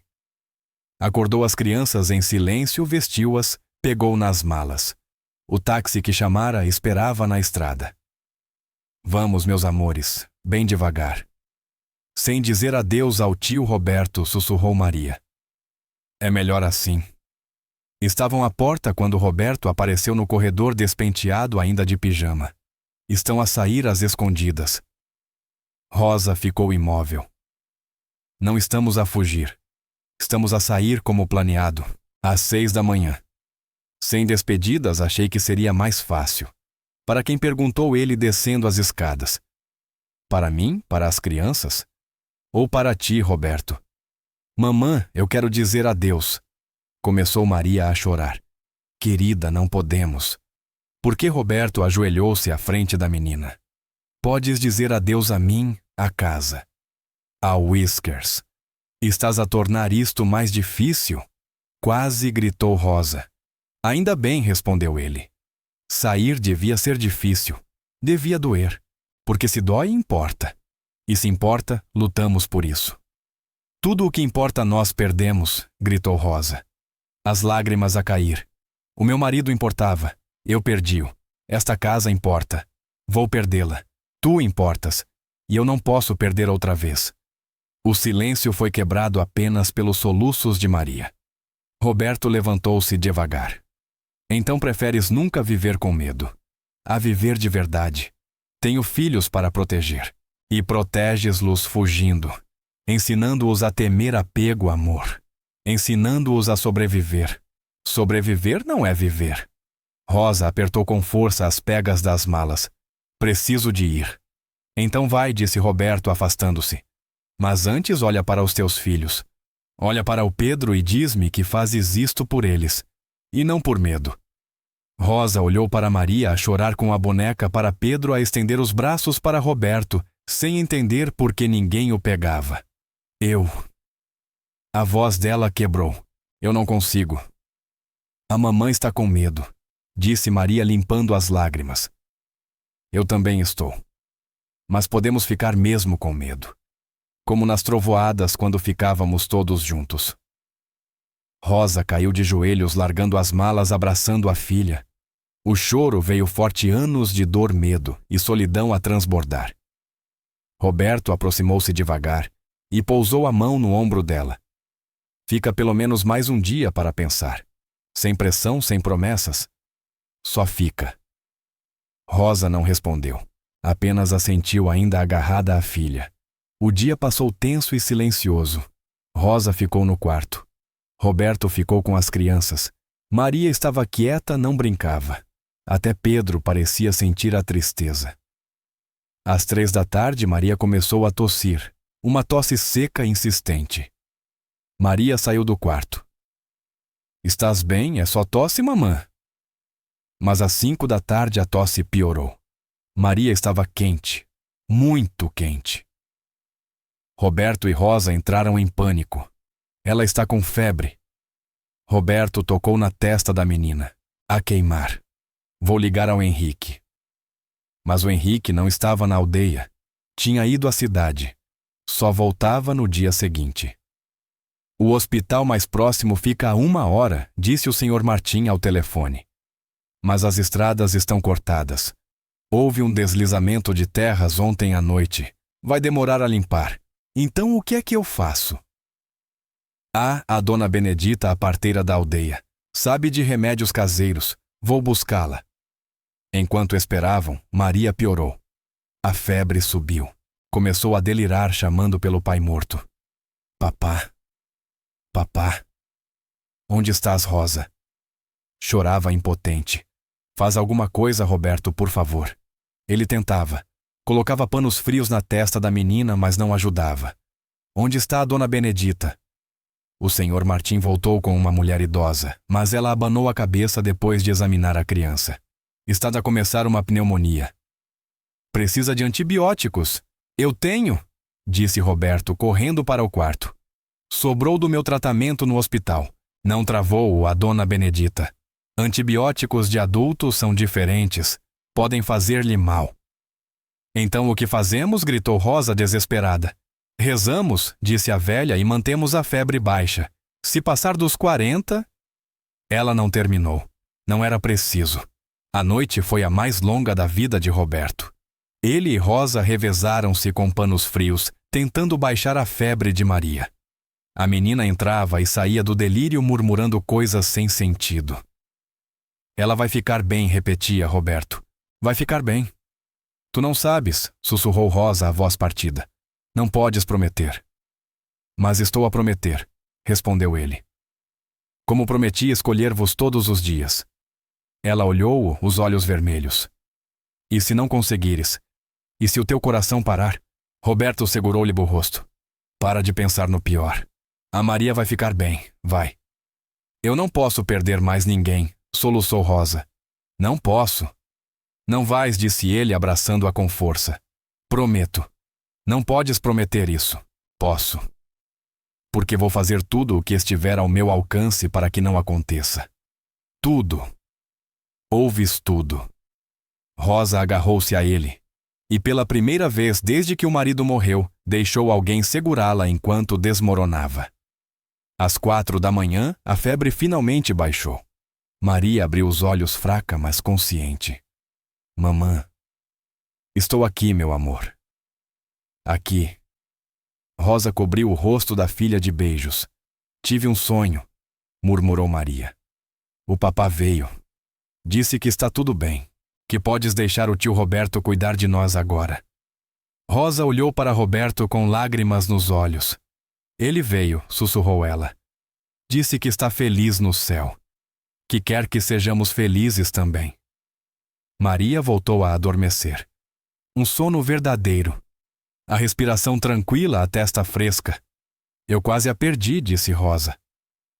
Acordou as crianças em silêncio, vestiu-as, pegou nas malas. O táxi que chamara esperava na estrada. Vamos, meus amores, bem devagar. Sem dizer adeus ao tio Roberto, sussurrou Maria. É melhor assim. Estavam à porta quando Roberto apareceu no corredor despenteado ainda de pijama. Estão a sair às escondidas. Rosa ficou imóvel. Não estamos a fugir. Estamos a sair como planeado, às 6 da manhã. Sem despedidas, achei que seria mais fácil. Para quem perguntou ele descendo as escadas. Para mim? Para as crianças? Ou para ti, Roberto? Mamã, eu quero dizer adeus. Começou Maria a chorar. Querida, não podemos. Por que Roberto ajoelhou-se à frente da menina? Podes dizer adeus a mim, à casa. A Whiskers. Estás a tornar isto mais difícil? Quase gritou Rosa. Ainda bem, respondeu ele. Sair devia ser difícil. Devia doer. Porque se dói, importa. E se importa, lutamos por isso. Tudo o que importa nós perdemos, gritou Rosa. As lágrimas a cair. O meu marido importava. Eu perdi-o. Esta casa importa. Vou perdê-la. Tu importas. E eu não posso perder outra vez. O silêncio foi quebrado apenas pelos soluços de Maria. Roberto levantou-se devagar. Então preferes nunca viver com medo. A viver de verdade. Tenho filhos para proteger. E proteges-los fugindo. Ensinando-os a temer apego, amor. Ensinando-os a sobreviver. Sobreviver não é viver. Rosa apertou com força as pegas das malas. Preciso de ir. Então vai, disse Roberto, afastando-se. Mas antes olha para os teus filhos. Olha para o Pedro e diz-me que fazes isto por eles. E não por medo. Rosa olhou para Maria a chorar com a boneca, para Pedro a estender os braços para Roberto, sem entender por que ninguém o pegava. Eu. A voz dela quebrou. Eu não consigo. A mamãe está com medo, disse Maria limpando as lágrimas. Eu também estou. Mas podemos ficar mesmo com medo. Como nas trovoadas quando ficávamos todos juntos. Rosa caiu de joelhos, largando as malas, abraçando a filha. O choro veio forte, anos de dor, medo e solidão a transbordar. Roberto aproximou-se devagar e pousou a mão no ombro dela. Fica pelo menos mais um dia para pensar. Sem pressão, sem promessas. Só fica. Rosa não respondeu. Apenas assentiu, ainda agarrada à filha. O dia passou tenso e silencioso. Rosa ficou no quarto. Roberto ficou com as crianças. Maria estava quieta, não brincava. Até Pedro parecia sentir a tristeza. Às 3 da tarde, Maria começou a tossir, uma tosse seca e insistente. Maria saiu do quarto. Estás bem? É só tosse, mamã. Mas às 5 da tarde a tosse piorou. Maria estava quente, muito quente. Roberto e Rosa entraram em pânico. Ela está com febre. Roberto tocou na testa da menina. A queimar. Vou ligar ao Henrique. Mas o Henrique não estava na aldeia. Tinha ido à cidade. Só voltava no dia seguinte. O hospital mais próximo fica a 1 hora, disse o Sr. Martim ao telefone. Mas as estradas estão cortadas. Houve um deslizamento de terras ontem à noite. Vai demorar a limpar. Então o que é que eu faço? A dona Benedita, a parteira da aldeia. Sabe de remédios caseiros. Vou buscá-la. Enquanto esperavam, Maria piorou. A febre subiu. Começou a delirar chamando pelo pai morto. Papá. Papá. Onde estás, Rosa? Chorava impotente. Faz alguma coisa, Roberto, por favor. Ele tentava. Colocava panos frios na testa da menina, mas não ajudava. Onde está a dona Benedita? O Sr. Martim voltou com uma mulher idosa, mas ela abanou a cabeça depois de examinar a criança. Está a começar uma pneumonia. Precisa de antibióticos. Eu tenho, disse Roberto, correndo para o quarto. Sobrou do meu tratamento no hospital. Não travou a dona Benedita. Antibióticos de adultos são diferentes. Podem fazer-lhe mal. Então o que fazemos? Gritou Rosa desesperada. Rezamos, disse a velha, e mantemos a febre baixa. Se passar dos 40... Ela não terminou. Não era preciso. A noite foi a mais longa da vida de Roberto. Ele e Rosa revezaram-se com panos frios, tentando baixar a febre de Maria. A menina entrava e saía do delírio murmurando coisas sem sentido. Ela vai ficar bem, repetia Roberto. Vai ficar bem. Tu não sabes, sussurrou Rosa a voz partida. Não podes prometer. Mas estou a prometer, respondeu ele. Como prometi escolher-vos todos os dias. Ela olhou-o, os olhos vermelhos. E se não conseguires? E se o teu coração parar? Roberto segurou-lhe o rosto. Para de pensar no pior. A Maria vai ficar bem, vai. Eu não posso perder mais ninguém, soluçou Rosa. Não posso. Não vais, disse ele, abraçando-a com força. Prometo. Não podes prometer isso. Posso. Porque vou fazer tudo o que estiver ao meu alcance para que não aconteça. Tudo. Ouves tudo. Rosa agarrou-se a ele. E pela primeira vez desde que o marido morreu, deixou alguém segurá-la enquanto desmoronava. Às 4 da manhã, a febre finalmente baixou. Maria abriu os olhos fraca, mas consciente. Mamã. Estou aqui, meu amor. Aqui. Rosa cobriu o rosto da filha de beijos. Tive um sonho, murmurou Maria. O papá veio. Disse que está tudo bem, que podes deixar o tio Roberto cuidar de nós agora. Rosa olhou para Roberto com lágrimas nos olhos. Ele veio, sussurrou ela. Disse que está feliz no céu. Que quer que sejamos felizes também. Maria voltou a adormecer. Um sono verdadeiro. A respiração tranquila, a testa fresca. Eu quase a perdi, disse Rosa.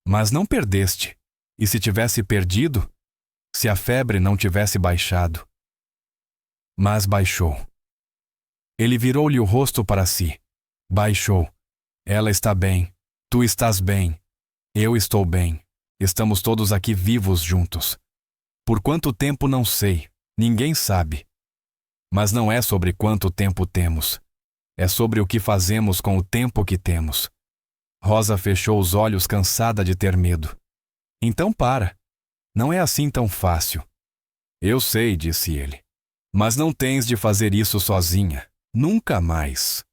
Mas não perdeste. E se tivesse perdido? Se a febre não tivesse baixado. Mas baixou. Ele virou-lhe o rosto para si. Baixou. Ela está bem. Tu estás bem. Eu estou bem. Estamos todos aqui vivos juntos. Por quanto tempo não sei. Ninguém sabe. Mas não é sobre quanto tempo temos. É sobre o que fazemos com o tempo que temos. Rosa fechou os olhos, cansada de ter medo. Então para. Não é assim tão fácil. Eu sei, disse ele. Mas não tens de fazer isso sozinha. Nunca mais.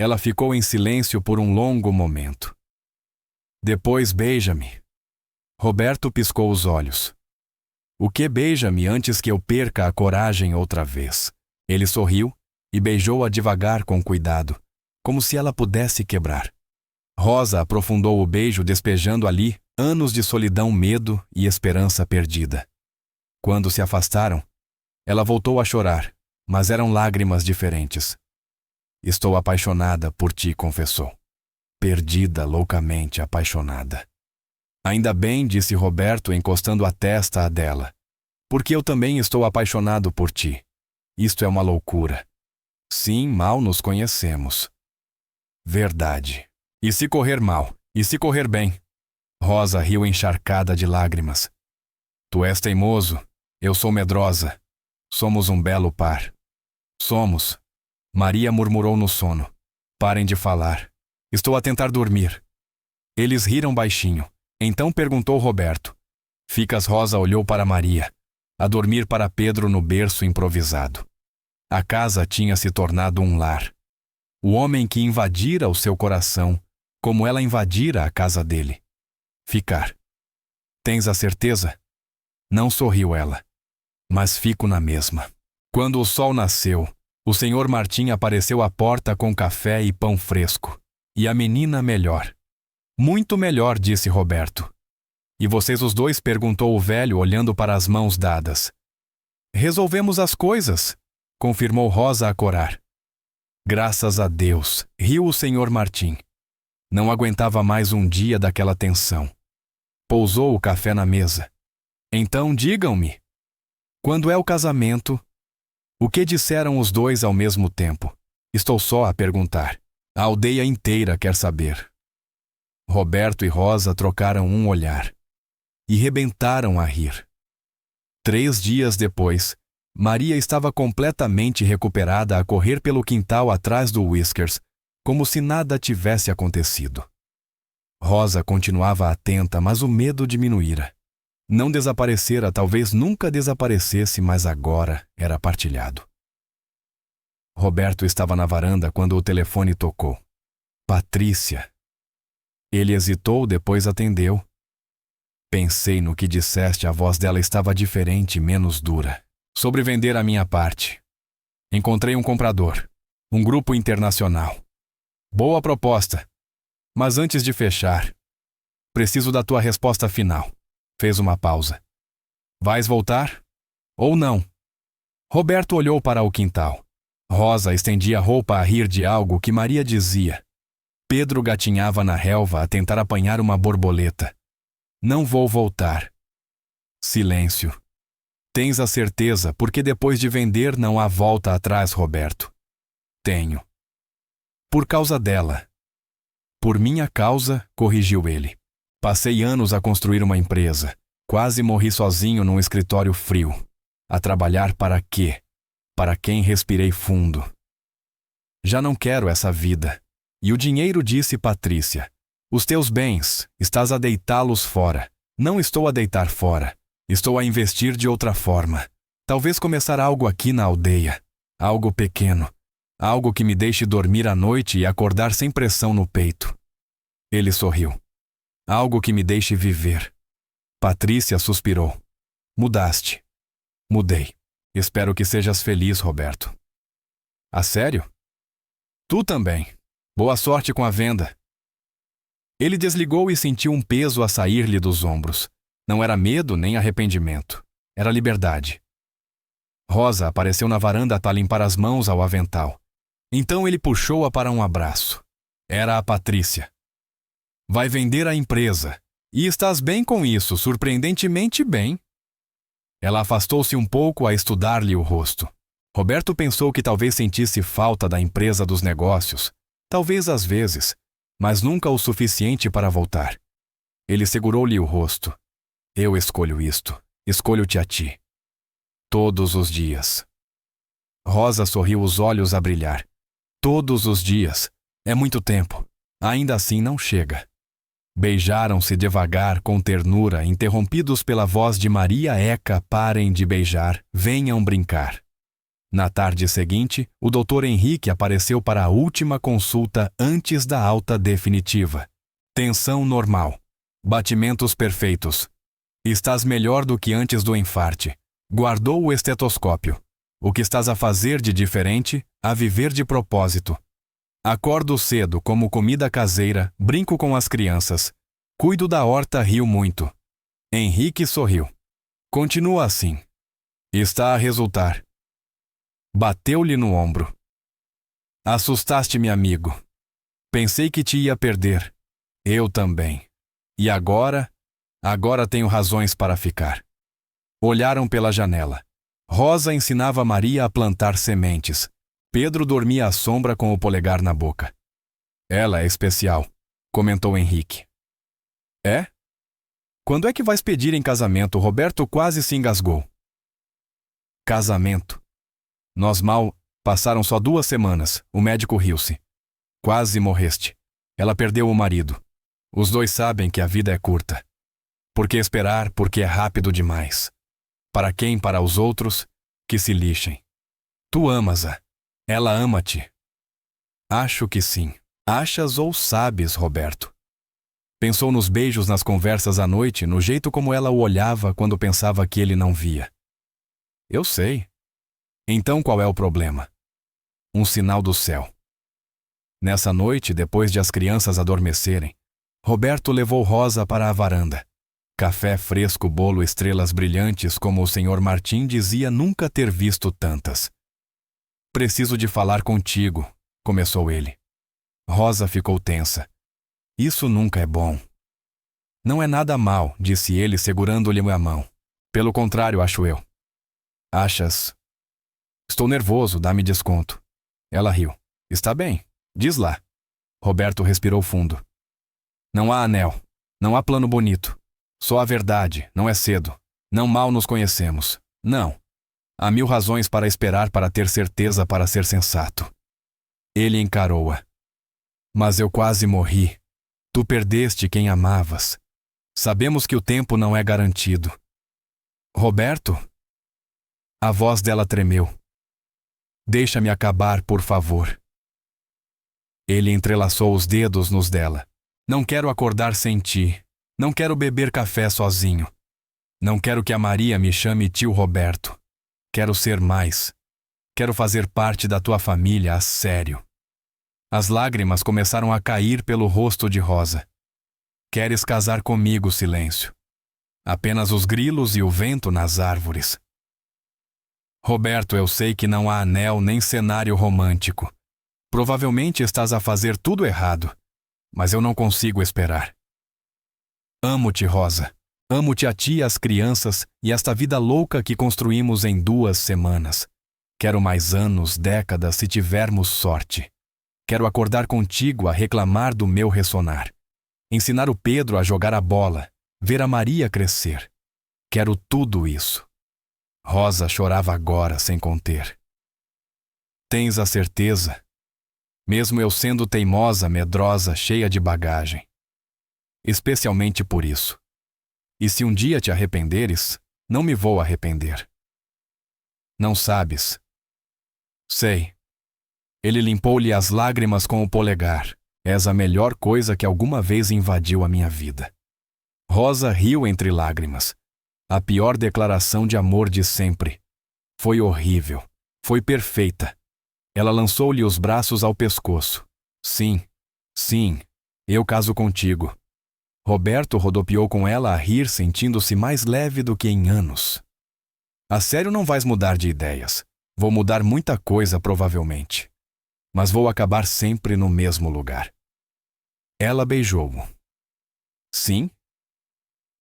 Ela ficou em silêncio por um longo momento. Depois beija-me. Roberto piscou os olhos. O que beija-me antes que eu perca a coragem outra vez? Ele sorriu e beijou-a devagar com cuidado, como se ela pudesse quebrar. Rosa aprofundou o beijo, despejando ali anos de solidão, medo e esperança perdida. Quando se afastaram, ela voltou a chorar, mas eram lágrimas diferentes. Estou apaixonada por ti, confessou. Perdida, loucamente apaixonada. Ainda bem, disse Roberto, encostando a testa à dela. Porque eu também estou apaixonado por ti. Isto é uma loucura. Sim, mal nos conhecemos. Verdade. E se correr mal? E se correr bem? Rosa riu encharcada de lágrimas. Tu és teimoso, eu sou medrosa. Somos um belo par. Somos. Maria murmurou no sono. Parem de falar. Estou a tentar dormir. Eles riram baixinho. Então perguntou Roberto. Ficas? Rosa olhou para Maria, a dormir para Pedro no berço improvisado. A casa tinha se tornado um lar. O homem que invadira o seu coração, como ela invadira a casa dele. Ficar. Tens a certeza? Não sorriu ela. Mas fico na mesma. Quando o sol nasceu, o senhor Martim apareceu à porta com café e pão fresco. E a menina melhor. Muito melhor, disse Roberto. E vocês os dois? Perguntou o velho, olhando para as mãos dadas. Resolvemos as coisas, confirmou Rosa a corar. Graças a Deus, riu o senhor Martim. Não aguentava mais um dia daquela tensão. Pousou o café na mesa. Então digam-me, quando é o casamento? O que disseram os dois ao mesmo tempo? Estou só a perguntar. A aldeia inteira quer saber. Roberto e Rosa trocaram um olhar. E rebentaram a rir. 3 dias depois, Maria estava completamente recuperada a correr pelo quintal atrás do Whiskers, como se nada tivesse acontecido. Rosa continuava atenta, mas o medo diminuíra. Não desaparecera, talvez nunca desaparecesse, mas agora era partilhado. Roberto estava na varanda quando o telefone tocou. Patrícia. Ele hesitou, depois atendeu. Pensei no que disseste, a voz dela estava diferente, menos dura. Sobre vender a minha parte. Encontrei um comprador. Um grupo internacional. Boa proposta. Mas antes de fechar, preciso da tua resposta final. Fez uma pausa. Vais voltar? Ou não? Roberto olhou para o quintal. Rosa estendia a roupa a rir de algo que Maria dizia. Pedro gatinhava na relva a tentar apanhar uma borboleta. Não vou voltar. Silêncio. Tens a certeza, porque depois de vender não há volta atrás, Roberto. Tenho. Por causa dela. Por minha causa, corrigiu ele. Passei anos a construir uma empresa. Quase morri sozinho num escritório frio. A trabalhar para quê? Para quem respirei fundo. Já não quero essa vida. E o dinheiro, disse Patrícia. Os teus bens, estás a deitá-los fora. Não estou a deitar fora. Estou a investir de outra forma. Talvez começar algo aqui na aldeia. Algo pequeno. Algo que me deixe dormir à noite e acordar sem pressão no peito. Ele sorriu. Algo que me deixe viver. Patrícia suspirou. Mudaste. Mudei. Espero que sejas feliz, Roberto. A sério? Tu também. Boa sorte com a venda. Ele desligou e sentiu um peso a sair-lhe dos ombros. Não era medo nem arrependimento. Era liberdade. Rosa apareceu na varanda a limpar as mãos ao avental. Então ele puxou-a para um abraço. Era a Patrícia. Vai vender a empresa. E estás bem com isso, surpreendentemente bem. Ela afastou-se um pouco a estudar-lhe o rosto. Roberto pensou que talvez sentisse falta da empresa dos negócios. Talvez às vezes, mas nunca o suficiente para voltar. Ele segurou-lhe o rosto. Eu escolho isto. Escolho-te a ti. Todos os dias. Rosa sorriu, os olhos a brilhar. Todos os dias. É muito tempo. Ainda assim não chega. Beijaram-se devagar, com ternura, interrompidos pela voz de Maria Eca. Parem de beijar, venham brincar. Na tarde seguinte, o Dr. Henrique apareceu para a última consulta antes da alta definitiva. Tensão normal. Batimentos perfeitos. Estás melhor do que antes do enfarte. Guardou o estetoscópio. O que estás a fazer de diferente? A viver de propósito. Acordo cedo, como comida caseira, brinco com as crianças. Cuido da horta, rio muito. Henrique sorriu. Continua assim. Está a resultar. Bateu-lhe no ombro. Assustaste-me, amigo. Pensei que te ia perder. Eu também. E agora? Agora tenho razões para ficar. Olharam pela janela. Rosa ensinava Maria a plantar sementes. Pedro dormia à sombra com o polegar na boca. Ela é especial, comentou Henrique. É? Quando é que vais pedir em casamento? Roberto quase se engasgou. Casamento. Nós mal passaram só 2 semanas. O médico riu-se. Quase morreste. Ela perdeu o marido. Os dois sabem que a vida é curta. Por que esperar? Porque é rápido demais. Para quem? Para os outros? Que se lixem. Tu amas-a. Ela ama-te. Acho que sim. Achas ou sabes, Roberto? Pensou nos beijos nas conversas à noite, no jeito como ela o olhava quando pensava que ele não via. Eu sei. Então qual é o problema? Um sinal do céu. Nessa noite, depois de as crianças adormecerem, Roberto levou Rosa para a varanda. Café fresco, bolo, estrelas brilhantes, como o Sr. Martim dizia nunca ter visto tantas. Preciso de falar contigo, começou ele. Rosa ficou tensa. Isso nunca é bom. Não é nada mal, disse ele, segurando-lhe a mão. Pelo contrário, acho eu. Achas? Estou nervoso, dá-me desconto. Ela riu. Está bem, diz lá. Roberto respirou fundo. Não há anel, não há plano bonito. Só a verdade, não é cedo. Não mal nos conhecemos. Não. Há 1000 razões para esperar, para ter certeza, para ser sensato. Ele encarou-a. Mas eu quase morri. Tu perdeste quem amavas. Sabemos que o tempo não é garantido. Roberto? A voz dela tremeu. Deixa-me acabar, por favor. Ele entrelaçou os dedos nos dela. Não quero acordar sem ti. Não quero beber café sozinho. Não quero que a Maria me chame tio Roberto. Quero ser mais. Quero fazer parte da tua família a sério. As lágrimas começaram a cair pelo rosto de Rosa. Queres casar comigo, silêncio. Apenas os grilos e o vento nas árvores. Roberto, eu sei que não há anel nem cenário romântico. Provavelmente estás a fazer tudo errado, mas eu não consigo esperar. Amo-te, Rosa. Amo-te a ti, as crianças e esta vida louca que construímos em 2 semanas. Quero mais anos, décadas, se tivermos sorte. Quero acordar contigo a reclamar do meu ressonar. Ensinar o Pedro a jogar a bola, ver a Maria crescer. Quero tudo isso. Rosa chorava agora sem conter. Tens a certeza? Mesmo eu sendo teimosa, medrosa, cheia de bagagem. Especialmente por isso. E se um dia te arrependeres, não me vou arrepender. Não sabes. Sei. Ele limpou-lhe as lágrimas com o polegar. És a melhor coisa que alguma vez invadiu a minha vida. Rosa riu entre lágrimas. A pior declaração de amor de sempre. Foi horrível. Foi perfeita. Ela lançou-lhe os braços ao pescoço. Sim, sim, eu caso contigo. Roberto rodopiou com ela a rir, sentindo-se mais leve do que em anos. A sério, não vais mudar de ideias. Vou mudar muita coisa, provavelmente. Mas vou acabar sempre no mesmo lugar. Ela beijou-o. Sim?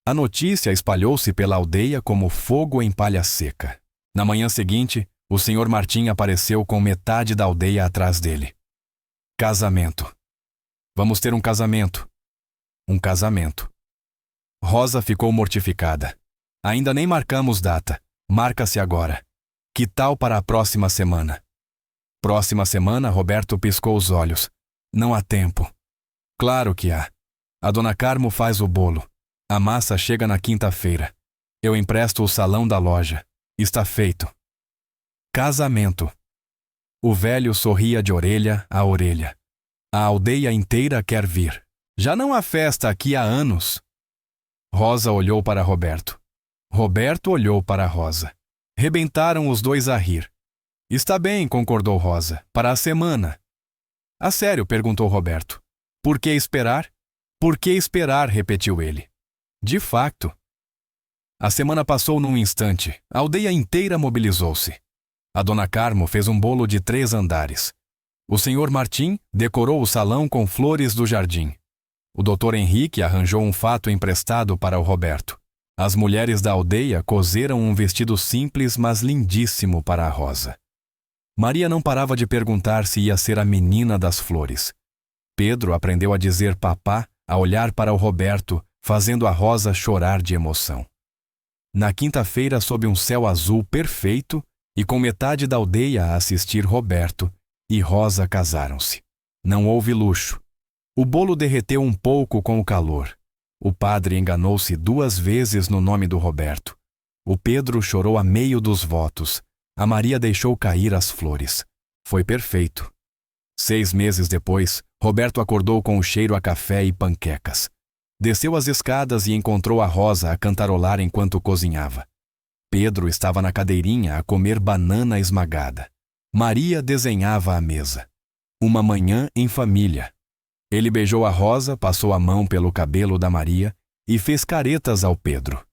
A notícia espalhou-se pela aldeia como fogo em palha seca. Na manhã seguinte, o Sr. Martim apareceu com metade da aldeia atrás dele. Casamento. Vamos ter um casamento. Um casamento. Rosa ficou mortificada. Ainda nem marcamos data. Marca-se agora. Que tal para a próxima semana? Próxima semana, Roberto piscou os olhos. Não há tempo. Claro que há. A dona Carmo faz o bolo. A massa chega na quinta-feira. Eu empresto o salão da loja. Está feito. Casamento. O velho sorria de orelha a orelha. A aldeia inteira quer vir. Já não há festa aqui há anos. Rosa olhou para Roberto. Roberto olhou para Rosa. Rebentaram os dois a rir. Está bem, concordou Rosa. Para a semana. A sério, perguntou Roberto. Por que esperar? Por que esperar, repetiu ele. De facto. A semana passou num instante. A aldeia inteira mobilizou-se. A dona Carmo fez um bolo de 3 andares. O senhor Martim decorou o salão com flores do jardim. O doutor Henrique arranjou um fato emprestado para o Roberto. As mulheres da aldeia coseram um vestido simples, mas lindíssimo para a Rosa. Maria não parava de perguntar se ia ser a menina das flores. Pedro aprendeu a dizer papá, a olhar para o Roberto, fazendo a Rosa chorar de emoção. Na quinta-feira, sob um céu azul perfeito, e com metade da aldeia a assistir, Roberto e Rosa casaram-se. Não houve luxo. O bolo derreteu um pouco com o calor. O padre enganou-se 2 vezes no nome do Roberto. O Pedro chorou a meio dos votos. A Maria deixou cair as flores. Foi perfeito. 6 meses depois, Roberto acordou com o cheiro a café e panquecas. Desceu as escadas e encontrou a Rosa a cantarolar enquanto cozinhava. Pedro estava na cadeirinha a comer banana esmagada. Maria desenhava à mesa. Uma manhã em família. Ele beijou a Rosa, passou a mão pelo cabelo da Maria e fez caretas ao Pedro.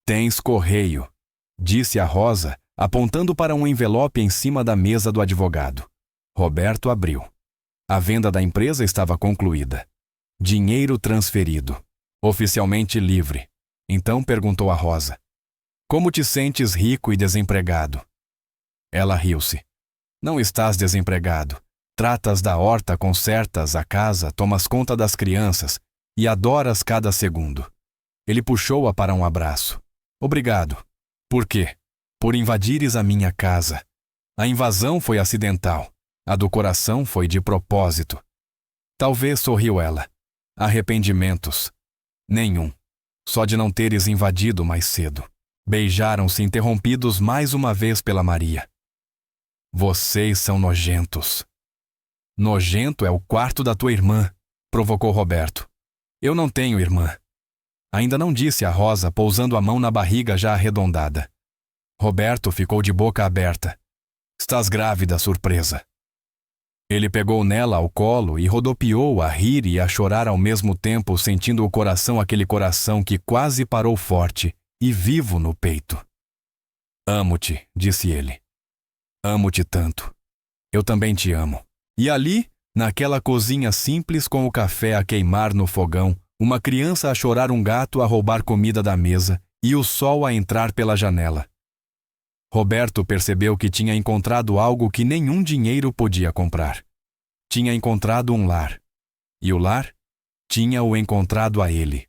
"Tens correio", disse a Rosa, apontando para um envelope em cima da mesa do advogado. Roberto abriu. A venda da empresa estava concluída. Dinheiro transferido. Oficialmente livre. Então perguntou a Rosa: "Como te sentes rico e desempregado?" Ela riu-se. "Não estás desempregado. Tratas da horta, consertas a casa, tomas conta das crianças e adoras cada segundo." Ele puxou-a para um abraço. "Obrigado." "Por quê?" "Por invadires a minha casa. A invasão foi acidental. A do coração foi de propósito." "Talvez", sorriu ela. "Arrependimentos?" "Nenhum. Só de não teres invadido mais cedo." Beijaram-se, interrompidos mais uma vez pela Maria. "Vocês são nojentos." "Nojento é o quarto da tua irmã", provocou Roberto. "Eu não tenho irmã." Ainda não disse a Rosa, pousando a mão na barriga já arredondada. Roberto ficou de boca aberta. "Estás grávida, surpresa." Ele pegou nela ao colo e rodopiou a rir e a chorar ao mesmo tempo, sentindo o coração, aquele coração que quase parou forte e vivo no peito. "Amo-te", disse ele. "Amo-te tanto. Eu também te amo." E ali, naquela cozinha simples com o café a queimar no fogão, uma criança a chorar, um gato a roubar comida da mesa e o sol a entrar pela janela. Roberto percebeu que tinha encontrado algo que nenhum dinheiro podia comprar. Tinha encontrado um lar. E o lar tinha o encontrado a ele.